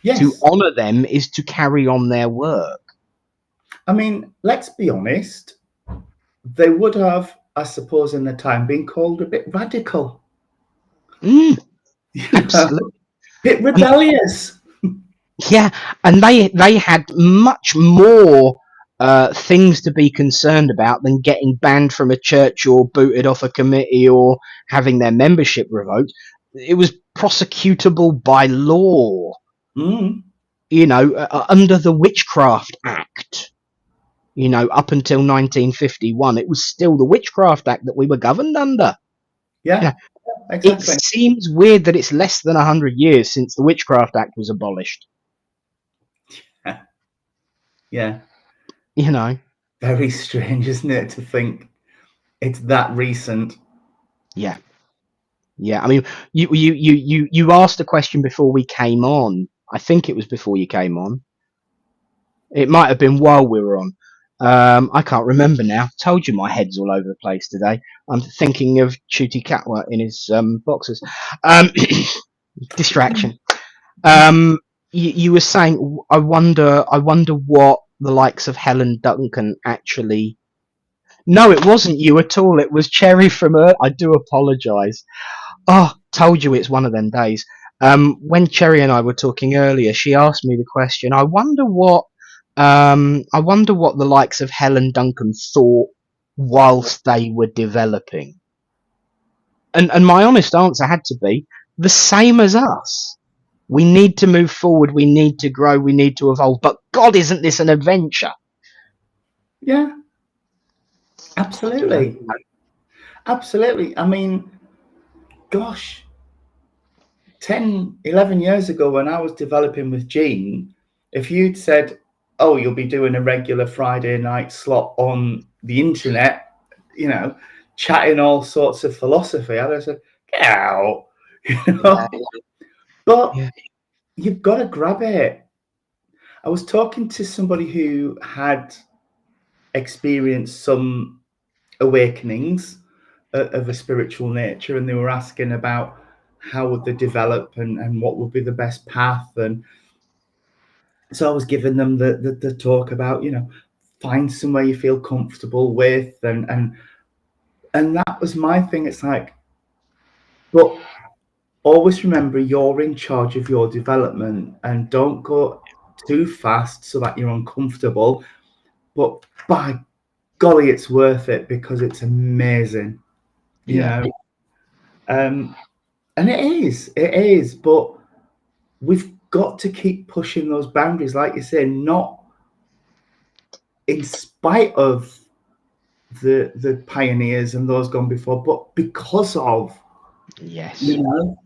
Yes. To honour them is to carry on their work. I mean, let's be honest. They would have, I suppose, in the time, been called a bit radical. Absolutely. A bit rebellious. Yeah, and they had much more things to be concerned about than getting banned from a church or booted off a committee or having their membership revoked. It was prosecutable by law, under the Witchcraft Act. Up until 1951, it was still the Witchcraft Act that we were governed under. Yeah, exactly. It seems weird that it's less than 100 years since the Witchcraft Act was abolished. Yeah. Very strange, isn't it, to think it's that recent? Yeah. I mean, you asked a question before we came on. I think it was before you came on. It might have been while we were on. I can't remember now. Told you my head's all over the place today. I'm thinking of Chuty Catwa in his boxers. Distraction. You were saying, I wonder what the likes of Helen Duncan actually. No, it wasn't you at all. It was Cherry from Earth. I do apologise. Oh, told you it's one of them days. When Cherry and I were talking earlier, she asked me the question. I wonder what the likes of Helen Duncan thought whilst they were developing. And my honest answer had to be the same as us. We need to move forward. We need to grow. We need to evolve. But God, isn't this an adventure? Yeah, You know? absolutely. Absolutely. I mean, gosh, 10, 11 years ago when I was developing with Gene, if you'd said, oh, you'll be doing a regular Friday night slot on the internet, chatting all sorts of philosophy, I'd have said, get out. Yeah, But yeah, you've got to grab it. I was talking to somebody who had experienced some awakenings of a spiritual nature, and they were asking about how would they develop and what would be the best path. And so I was giving them the talk about, find somewhere you feel comfortable with, and that was my thing. It's like, but always remember you're in charge of your development, and don't go too fast so that you're uncomfortable. But by golly, it's worth it because it's amazing, you yeah, know. And it is, but we've got to keep pushing those boundaries, like you say, not in spite of the pioneers and those gone before, but because of, yes, you know,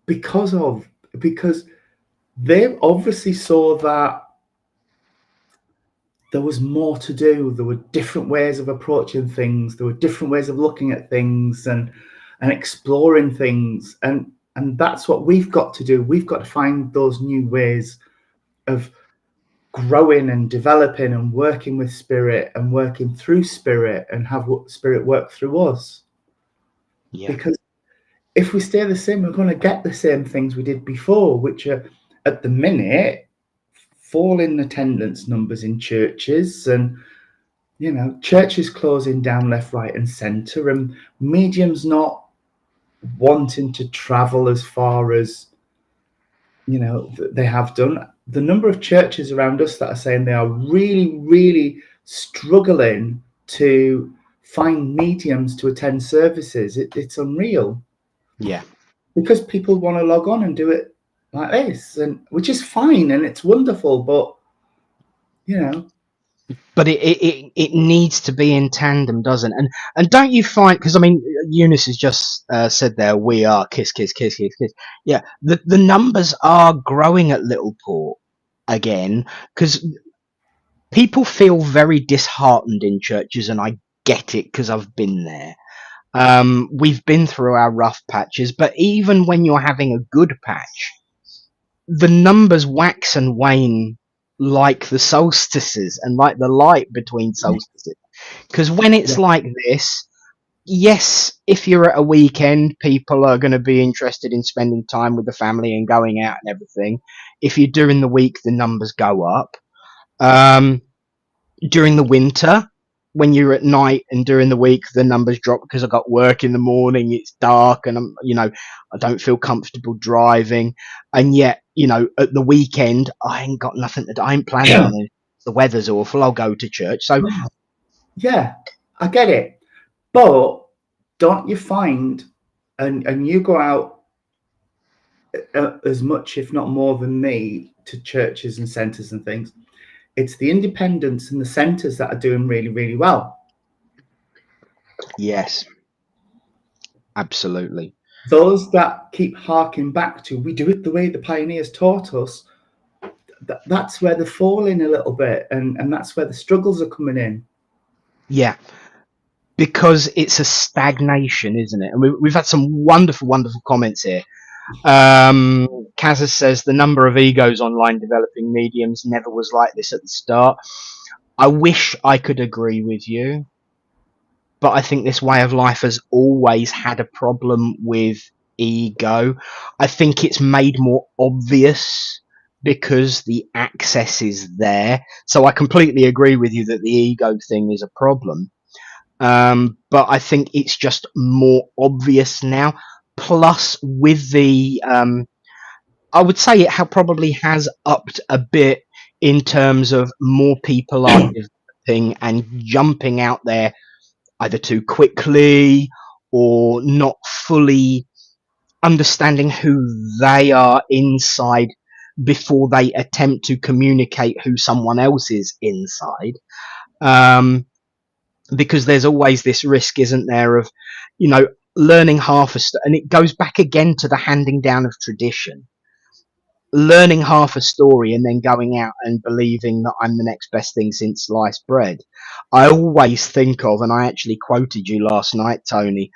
because of, because they obviously saw that there was more to do. There were different ways of approaching things. There were different ways of looking at things and exploring things. And that's what we've got to do. We've got to find those new ways of growing and developing and working with spirit and working through spirit and have spirit work through us. yeah, Because if we stay the same, we're going to get the same things we did before, which are at the minute fall in attendance numbers in churches, and churches closing down left, right, and centre, and mediums not wanting to travel as far as they have done. The number of churches around us that are saying they are really, really struggling to find mediums to attend services, it's unreal, yeah. because people want to log on and do it like this, and which is fine and it's wonderful, but you know, But it needs to be in tandem, doesn't it? And don't you find, because I mean, Eunice has just said there, we are kiss, kiss, kiss, kiss, kiss. Yeah, the numbers are growing at Littleport again, because people feel very disheartened in churches, and I get it because I've been there. We've been through our rough patches, but even when you're having a good patch, the numbers wax and wane like the solstices and like the light between solstices. Because when it's yeah, like this, yes, if you're at a weekend, people are going to be interested in spending time with the family and going out and everything. If you're during the week, the numbers go up. Um, During the winter, when you're at night and during the week, the numbers drop because I got work in the morning. It's dark, and I don't feel comfortable driving. And yet, at the weekend, I ain't got nothing to. I ain't planning on it. The weather's awful. I'll go to church. So yeah, I get it, but don't you find, and you go out as much if not more than me to churches and centres and things, it's the independents and the centres that are doing really, really well. yes, absolutely. Those that keep harking back to, we do it the way the pioneers taught us, that's where they're falling a little bit, and that's where the struggles are coming in. Yeah, because it's a stagnation, isn't it? And we've had some wonderful, wonderful comments here. Kazza says the number of egos online developing mediums never was like this at the start. I wish I could agree with you, but I think this way of life has always had a problem with ego. I think it's made more obvious because the access is there. So I completely agree with you that the ego thing is a problem. But I think it's just more obvious now. Plus, with the I would say it probably has upped a bit in terms of more people are developing and jumping out there either too quickly or not fully understanding who they are inside before they attempt to communicate who someone else is inside. Because there's always this risk, isn't there, of, you know, learning and it goes back again to the handing down of tradition. Learning half a story and then going out and believing that I'm the next best thing since sliced bread. I always think of, and I actually quoted you last night, Tony.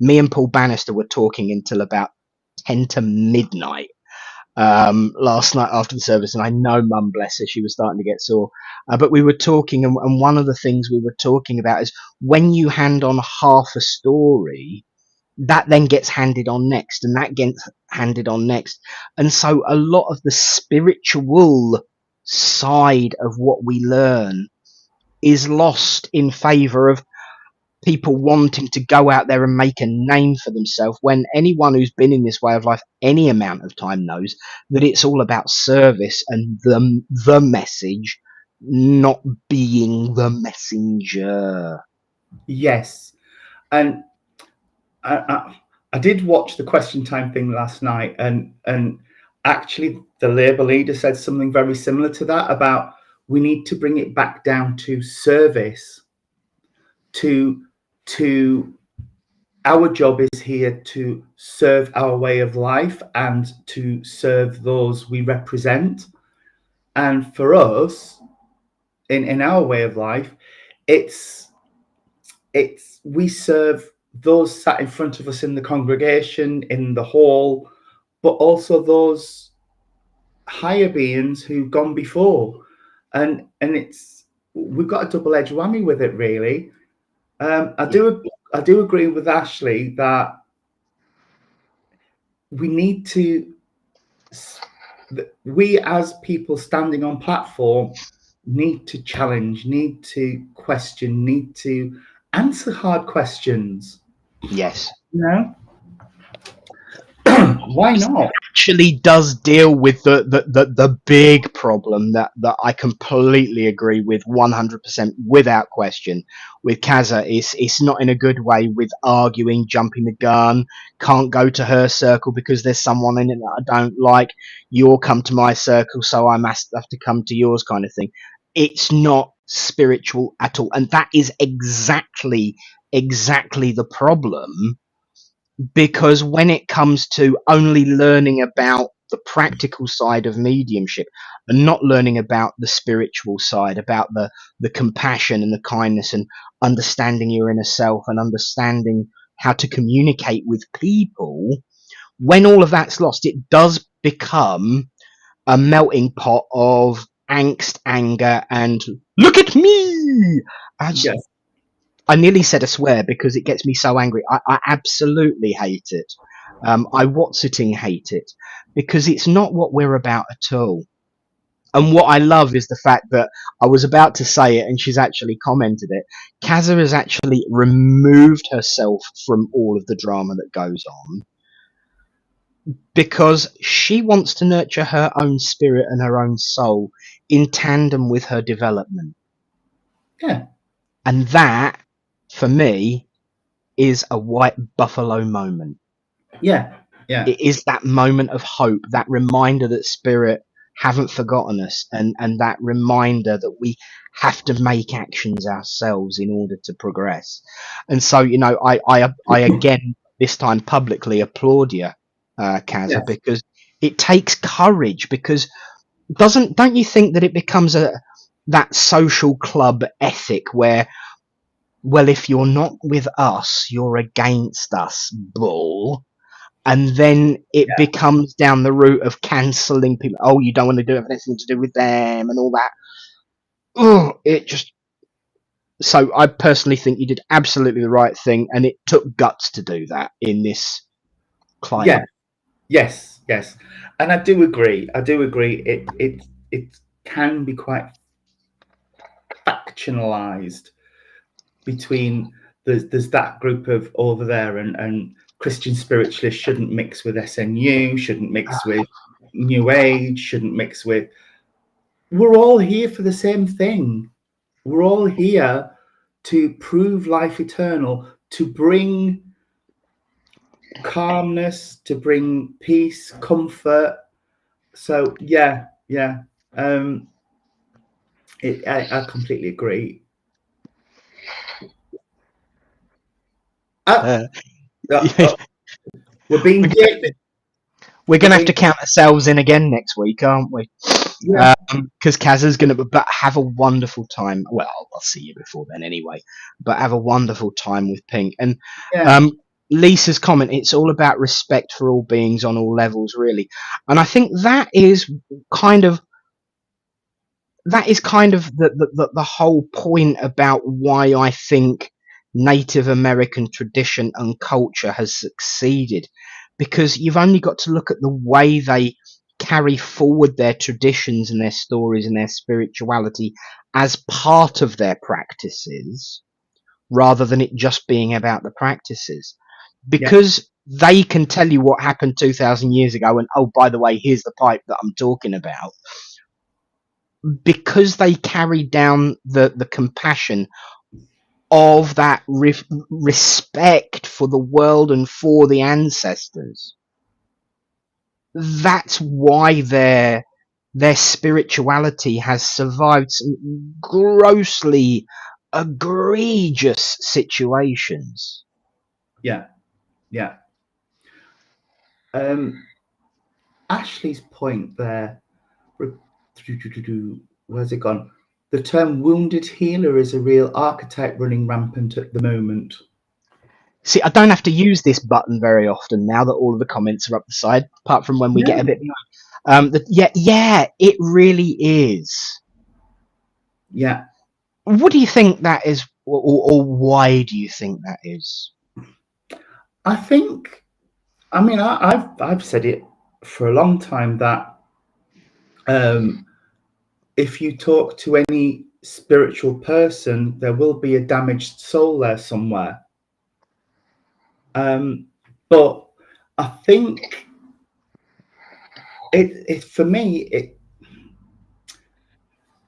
Me and Paul Bannister were talking until about 10 to midnight last night after the service, and I know Mum, bless her, she was starting to get sore. But we were talking, and one of the things we were talking about is when you hand on half a story, that then gets handed on next, and that gets handed on next. And so a lot of the spiritual side of what we learn is lost in favor of people wanting to go out there and make a name for themselves, when anyone who's been in this way of life any amount of time knows that it's all about service and the message, not being the messenger. Yes, and I did watch the question time thing last night, and actually the Labour leader said something very similar to that, about we need to bring it back down to service. To our job is here to serve our way of life and to serve those we represent. And for us, in our way of life, it's we serve those sat in front of us in the congregation, in the hall, but also those higher beings who've gone before. And it's, we've got a double-edged whammy with it, really. I do agree with Ashley that we as people standing on platform need to challenge, need to question, need to answer hard questions. Yes. You know? Why not? Actually does deal with the big problem that I completely agree with 100% without question with Kaza. It's not in a good way with arguing, jumping the gun, can't go to her circle because there's someone in it that I don't like, you'll come to my circle so I must have to come to yours kind of thing. It's not spiritual at all, and that is exactly the problem, because when it comes to only learning about the practical side of mediumship and not learning about the spiritual side, about the compassion and the kindness and understanding your inner self and understanding how to communicate with people, when all of that's lost, it does become a melting pot of angst, anger, and look at me. Yes. I nearly said a swear because it gets me so angry. I absolutely hate it. I Watsetting hate it because it's not what we're about at all. And what I love is the fact that I was about to say it and she's actually commented it. Kaza has actually removed herself from all of the drama that goes on because she wants to nurture her own spirit and her own soul in tandem with her development. Yeah. And that, for me, is a white buffalo moment. Yeah. Yeah. It is that moment of hope, that reminder that spirit haven't forgotten us, and that reminder that we have to make actions ourselves in order to progress. And so, you know, I again this time publicly applaud you, Kaza, Yes. because it takes courage. Because don't you think that it becomes that social club ethic where, well, if you're not with us, you're against us, bull. And then it becomes down the route of cancelling people. Oh, you don't want to have anything to do with them and all that. Oh, it just. So I personally think you did absolutely the right thing, and it took guts to do that in this climate. Yeah. Yes. Yes. And I do agree. It can be quite factionalized between there's that group of over there, and Christian spiritualists shouldn't mix with SNU, shouldn't mix with New Age, shouldn't mix with. We're all here for the same thing. We're all here to prove life eternal, to bring calmness, to bring peace, comfort. So yeah, yeah. I completely agree. Uh, Uh, uh, uh, we're being gigged. we're We're gonna have being to count ourselves in again next week, aren't we? yeah, Because Kaz is gonna but have a wonderful time. Well, I'll see you before then anyway. But have a wonderful time with Pink. And yeah, um, Lisa's comment: it's all about respect for all beings on all levels, really. And I think kind of that is kind of the whole point about why I think Native American tradition and culture has succeeded, because you've only got to look at the way they carry forward their traditions and their stories and their spirituality as part of their practices rather than it just being about the practices, yeah, because they can tell you what happened 2000 years ago, and oh, by the way, here's the pipe that I'm talking about, because they carry down the compassion of that respect for the world and for the ancestors. That's why their spirituality has survived some grossly egregious situations. yeah, yeah. Ashley's point there. Where's it gone? The term wounded healer is a real archetype running rampant at the moment. See, I don't have to use this button very often now that all of the comments are up the side, apart from when we get a Yeah, bit behind. Yeah, it really is. yeah. What do you think that is, or why do you think that is? I think. I mean, I've said it for a long time that um, if you talk to any spiritual person, there will be a damaged soul there somewhere. But I think it for me,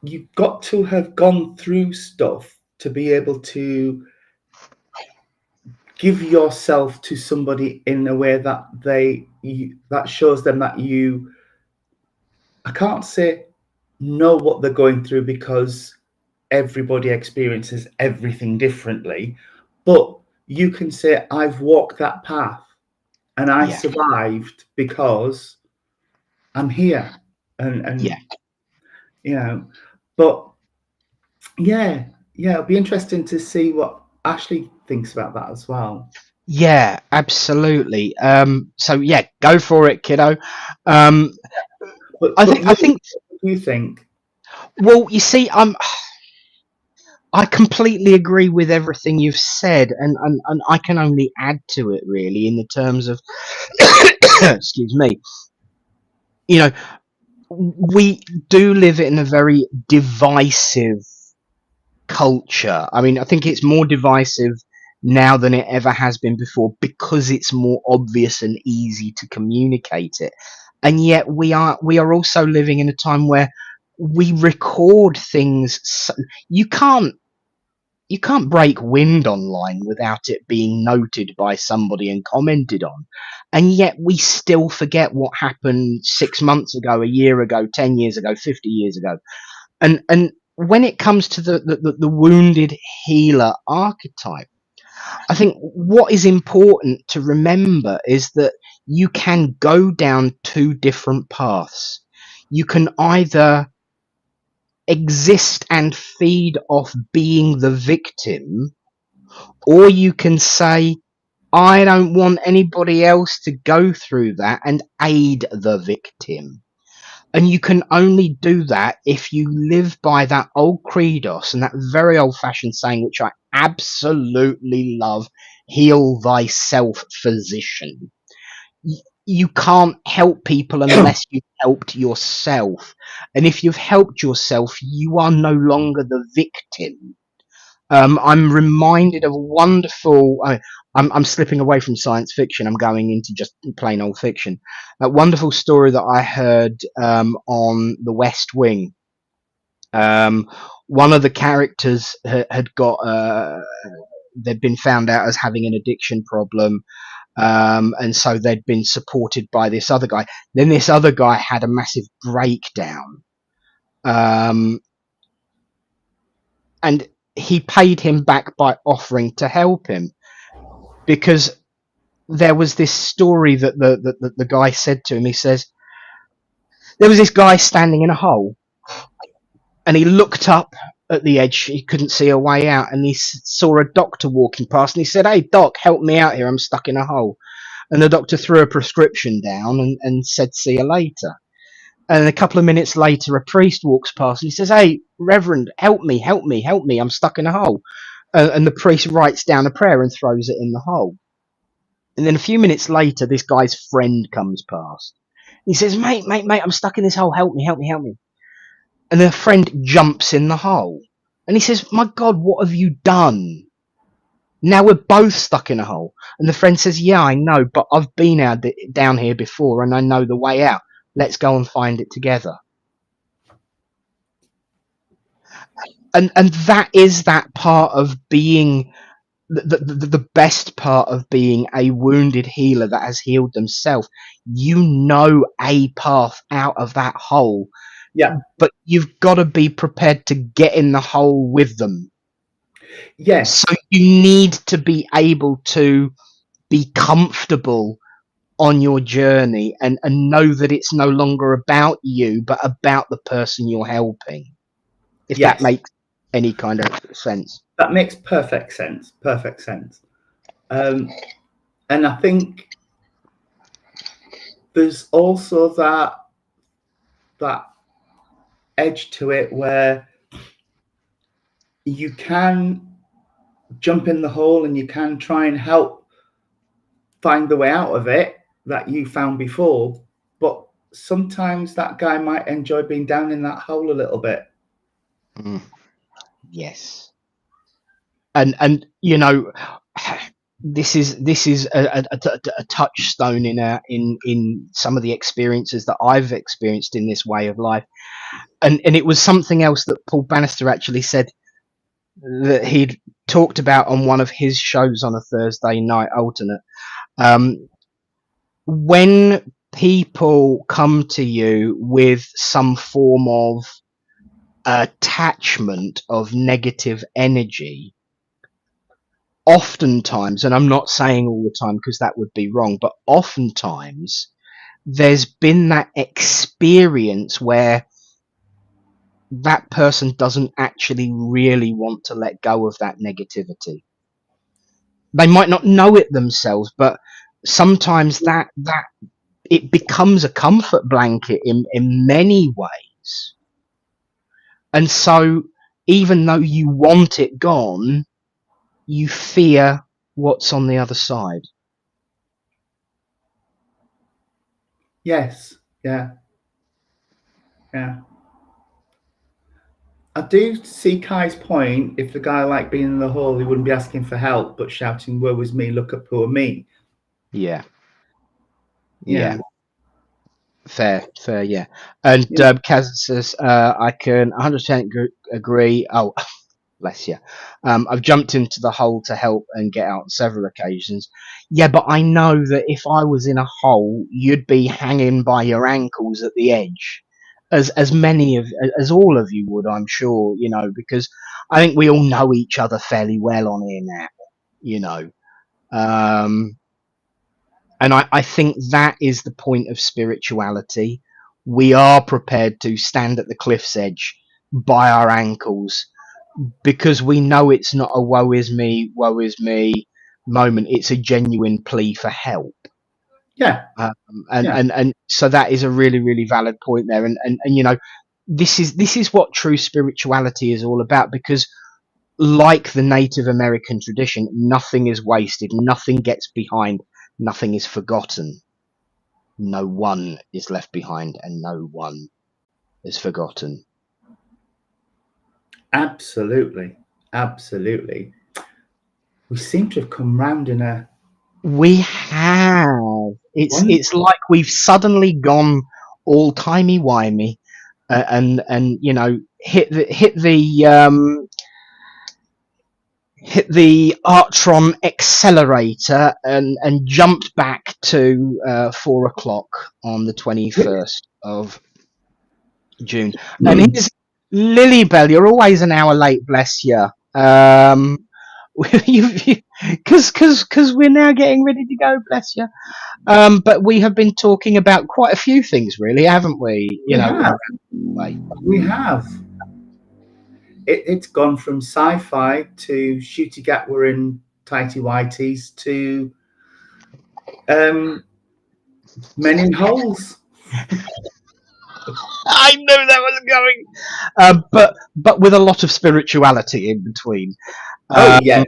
you've got to have gone through stuff to be able to give yourself to somebody in a way that that shows them that you, I can't say know what they're going through because everybody experiences everything differently, but you can say I've walked that path and I Yeah, survived because I'm here. yeah, And you know, but yeah, yeah, it'll be interesting to see what Ashley thinks about that as well. yeah, absolutely. So yeah, go for it, kiddo. Um, But I think, I think. what do you think? Well, you see, I completely agree with everything you've said, and I can only add to it really in the terms of, excuse me. You know, we do live in a very divisive culture. I mean, I think it's more divisive now than it ever has been before because it's more obvious and easy to communicate it. And yet we are also living in a time where we record things. You can't you can't break wind online without it being noted by somebody and commented on. And yet we still forget what happened 6 months ago, a year ago, 10 years ago, 50 years ago. And when it comes to the wounded healer archetype, I think what is important to remember is that you can go down two different paths. You can either exist and feed off being the victim, or you can say, I don't want anybody else to go through that and aid the victim. And you can only do that if you live by that old credos and that very old fashioned saying, which I absolutely love: heal thyself, physician. You can't help people unless you've helped yourself. And if you've helped yourself, you are no longer the victim. I'm reminded of a wonderful. I'm slipping away from science fiction. I'm going into just plain old fiction. A wonderful story that I heard on The West Wing. Um, One of the characters had got. They'd been found out as having an addiction problem. And so they'd been supported by this other guy. Then this other guy had a massive breakdown, and he paid him back by offering to help him, because there was this story that the guy said to him. He says, there was this guy standing in a hole, and he looked up at the edge. He couldn't see a way out, and he saw a doctor walking past, and he said, "Hey, doc, help me out here. I'm stuck in a hole." And the doctor threw a prescription down and said, "See you later." And a couple of minutes later, a priest walks past, and he says, "Hey, Reverend, help me, help me, help me. I'm stuck in a hole." And the priest writes down a prayer and throws it in the hole. And then a few minutes later, this guy's friend comes past. He says, mate, I'm stuck in this hole. Help me, help me, help me." And the friend jumps in the hole. And he says, "My God, what have you done? Now we're both stuck in a hole." And the friend says, "Yeah, I know, but I've been down here before and I know the way out. Let's go and find it together." And that is that part of being the best part of being a wounded healer that has healed themselves. You know a path out of that hole. Yeah. But you've got to be prepared to get in the hole with them. Yes. So you need to be able to be comfortable on your journey and know that it's no longer about you, but about the person you're helping. If Yes. that makes any kind of sense. That makes perfect sense. Perfect sense. And I think there's also that edge to it where you can jump in the hole and you can try and help find the way out of it that you found before, but sometimes that guy might enjoy being down in that hole a little bit. Yes. And you know, this is a touchstone in some of the experiences that I've experienced in this way of life. And it was something else that Paul Bannister actually said that he'd talked about on one of his shows on a Thursday night alternate. When people come to you with some form of attachment of negative energy, oftentimes, and I'm not saying all the time because that would be wrong, but oftentimes there's been that experience where that person doesn't actually really want to let go of that negativity. They might not know it themselves, but sometimes that it becomes a comfort blanket in many ways. And so even though you want it gone, you fear what's on the other side. Yes. Yeah. I do see Kai's point. If the guy liked being in the hole, he wouldn't be asking for help, but shouting, "Woe is me, look at poor me." Yeah. Fair, yeah. And Kaz says, I can 100% agree. Oh, bless you. I've jumped into the hole to help and get out on several occasions. Yeah, but I know that if I was in a hole, you'd be hanging by your ankles at the edge, as all of you would, I'm sure, you know, because I think we all know each other fairly well on here now, you know. And I think that is the point of spirituality. We are prepared to stand at the cliff's edge by our ankles because we know it's not a woe is me moment. It's a genuine plea for help. Yeah. And so that is a really, really valid point there. And you know, this is what true spirituality is all about, because like the Native American tradition, nothing is wasted, nothing gets behind, nothing is forgotten. No one is left behind and no one is forgotten. Absolutely. Absolutely. We seem to have come round in a... We have. It's like we've suddenly gone all timey-wimey and you know, hit the hit the Artron accelerator and jumped back to 4 o'clock on the 21st of June. And here's Lilybell, you're always an hour late, bless you. Because we're now getting ready to go, bless you. But we have been talking about quite a few things, really, haven't we? We have. Around the way. We have. It's gone from sci-fi to shooty gatwer in tighty whities to men in holes. I knew that was going, but with a lot of spirituality in between. Yes,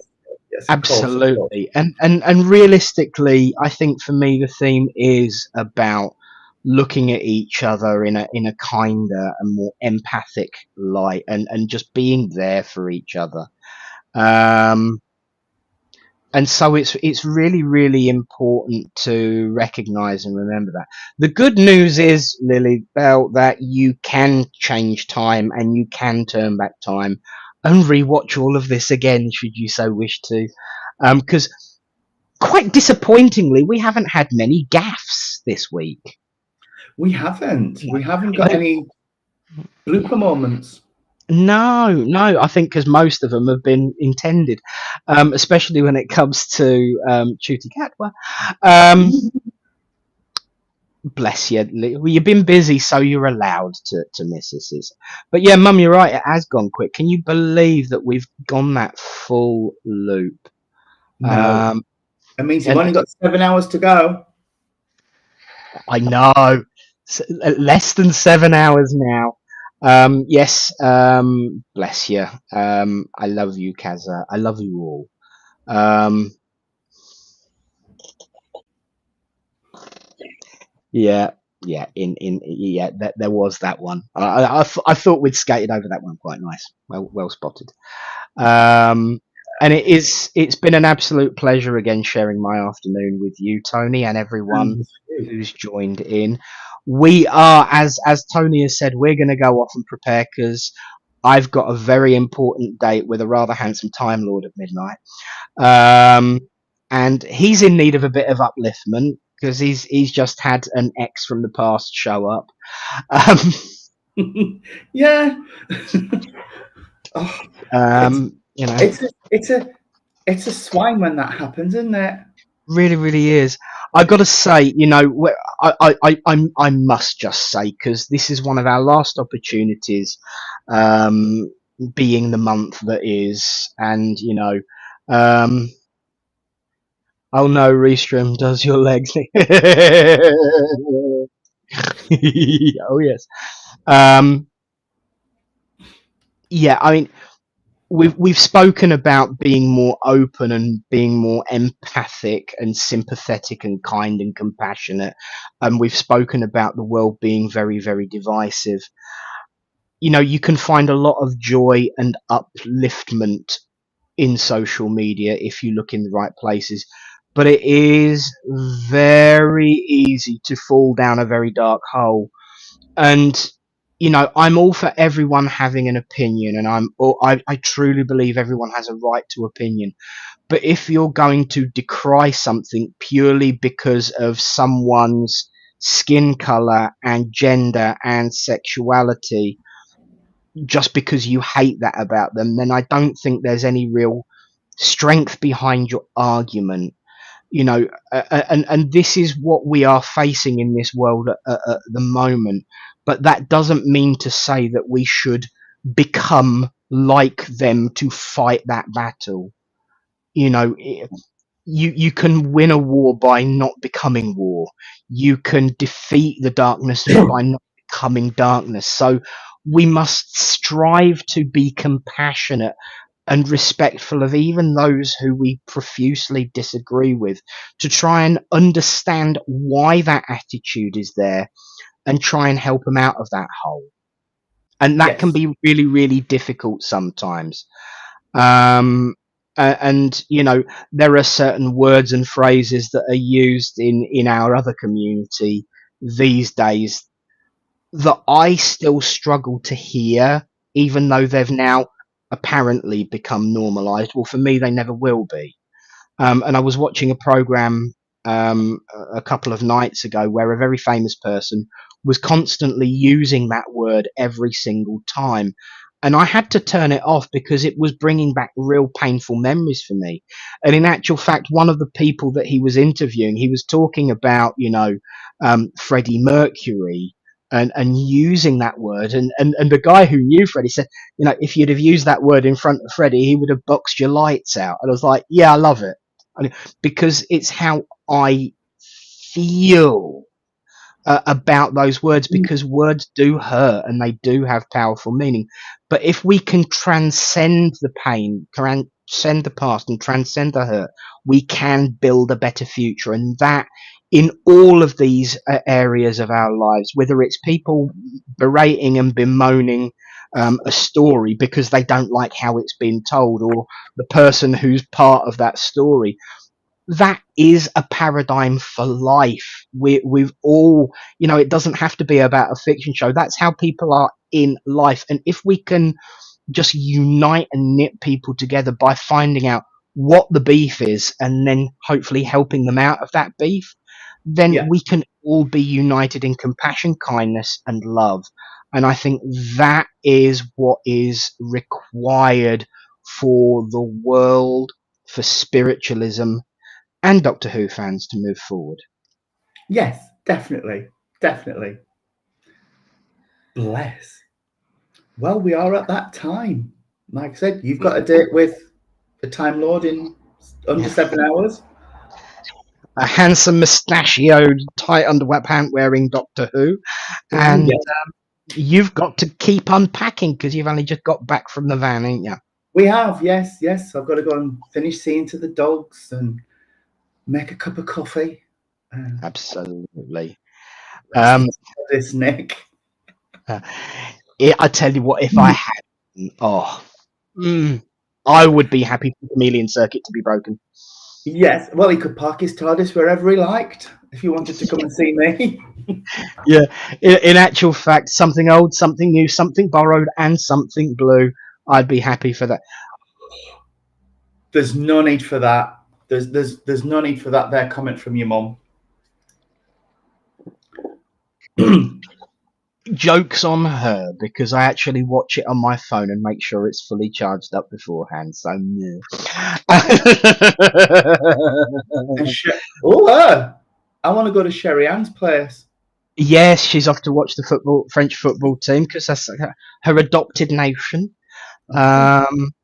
Absolutely. And realistically, I think for me the theme is about looking at each other in a kinder and more empathic light, and just being there for each other. And so it's really, really important to recognise and remember that. The good news is, Lilybell, that you can change time and you can turn back time and rewatch all of this again, should you so wish to. Because quite disappointingly, we haven't had many gaffes this week. We haven't. We haven't got any blooper moments. No, I think because most of them have been intended, especially when it comes to Chuti Katwa. Bless you. Well, you've been busy, so you're allowed to miss this. But yeah, Mum, you're right. It has gone quick. Can you believe that we've gone that full loop? No. It means you've only got 7 hours to go. I know. Less than 7 hours now. Yes, bless you. I love you, Kaza. I love you all. Yeah, there was that one. I thought we'd skated over that one quite nice. Well spotted. And it's been an absolute pleasure again sharing my afternoon with you, Tony, and everyone who's joined in. We are, as Tony has said, we're going to go off and prepare because I've got a very important date with a rather handsome Time Lord at midnight. And he's in need of a bit of upliftment because he's just had an ex from the past show up. Yeah. You know, it's a swine when that happens, isn't it? Really, really is. I got to say, you know, I must just say, because this is one of our last opportunities, being the month that is, and you know, oh no, Restream does your legs. Oh yes. Yeah, I mean, we've spoken about being more open and being more empathic and sympathetic and kind and compassionate, and we've spoken about the world being very, very divisive. You know, you can find a lot of joy and upliftment in social media if you look in the right places, but it is very easy to fall down a very dark hole. And you know, I'm all for everyone having an opinion, and I truly believe everyone has a right to opinion. But if you're going to decry something purely because of someone's skin color and gender and sexuality, just because you hate that about them, then I don't think there's any real strength behind your argument. You know, and this is what we are facing in this world at the moment. But that doesn't mean to say that we should become like them to fight that battle. You know, you can win a war by not becoming war. You can defeat the darkness by not becoming darkness. So we must strive to be compassionate and respectful of even those who we profusely disagree with, to try and understand why that attitude is there and try and help them out of that hole. And that can be really, really difficult sometimes. And you know, there are certain words and phrases that are used in our other community these days that I still struggle to hear, even though they've now apparently become normalized. Well, for me, they never will be. And I was watching a program a couple of nights ago where a very famous person was constantly using that word every single time. And I had to turn it off because it was bringing back real painful memories for me. And in actual fact, one of the people that he was interviewing, he was talking about, Freddie Mercury and using that word. And the guy who knew Freddie said, if you'd have used that word in front of Freddie, he would have boxed your lights out. And I was like, yeah, I love it. Because it's how I feel about those words, because words do hurt and they do have powerful meaning. But if we can transcend the pain, transcend the past and transcend the hurt, we can build a better future. And that in all of these areas of our lives, whether it's people berating and bemoaning a story because they don't like how it's been told, or the person who's part of that story, that is a paradigm for life. We've all, it doesn't have to be about a fiction show. That's how people are in life. And if we can just unite and knit people together by finding out what the beef is and then hopefully helping them out of that beef, then Yeah. we can all be united in compassion, kindness, and love. And I think that is what is required for the world, for spiritualism, and Doctor Who fans to move forward. Yes, definitely. Definitely. Bless. Well, we are at that time. Like I said, you've got a date with the Time Lord in under 7 hours. A handsome, mustachioed, tight underwear pant wearing Doctor Who. And you've got to keep unpacking because you've only just got back from the van, ain't you? We have, yes. I've got to go and finish seeing to the dogs and make a cup of coffee. Absolutely. This, Nick. I tell you what, if I had, I would be happy for the chameleon circuit to be broken. Yes, well, he could park his TARDIS wherever he liked if he wanted to come and see me. Yeah, in actual fact, something old, something new, something borrowed, and something blue. I'd be happy for that. There's no need for that. There's no need for that there comment from your mum. Joke's on her, because I actually watch it on my phone and make sure it's fully charged up beforehand. So, I want to go to Sherry Ann's place. Yes, she's off to watch the French football team because that's her adopted nation.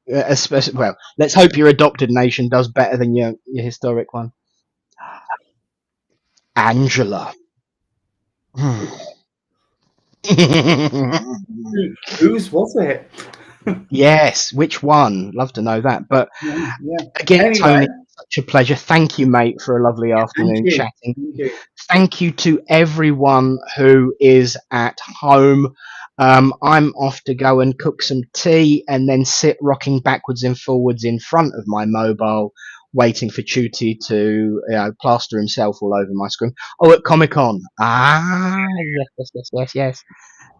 Especially, well, let's hope your adopted nation does better than your historic one. Angela. Whose was it? Yes, which one? Love to know that. But again, anyway, Tony, such a pleasure. Thank you, mate, for a lovely afternoon chatting. Thank you to everyone who is at home. I'm off to go and cook some tea and then sit rocking backwards and forwards in front of my mobile, waiting for Chuti to plaster himself all over my screen. Oh, at Comic-Con. Yes.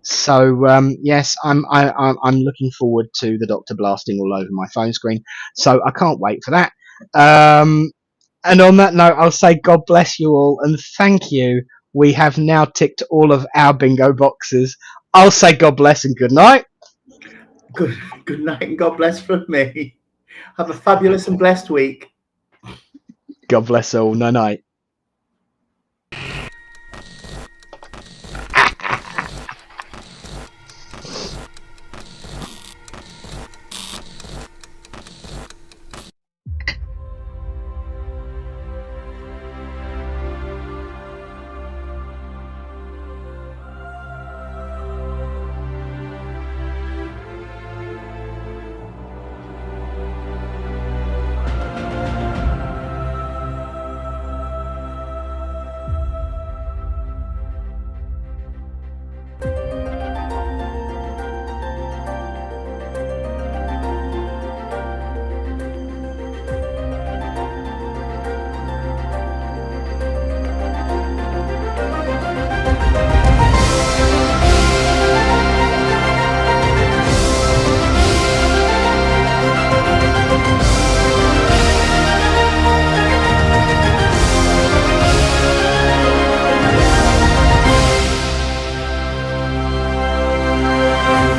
So yes, I'm looking forward to the Doctor blasting all over my phone screen. So I can't wait for that. And on that note, I'll say God bless you all and thank you. We have now ticked all of our bingo boxes. I'll say God bless and good night. Good night and God bless from me. Have a fabulous and blessed week. God bless all. No night.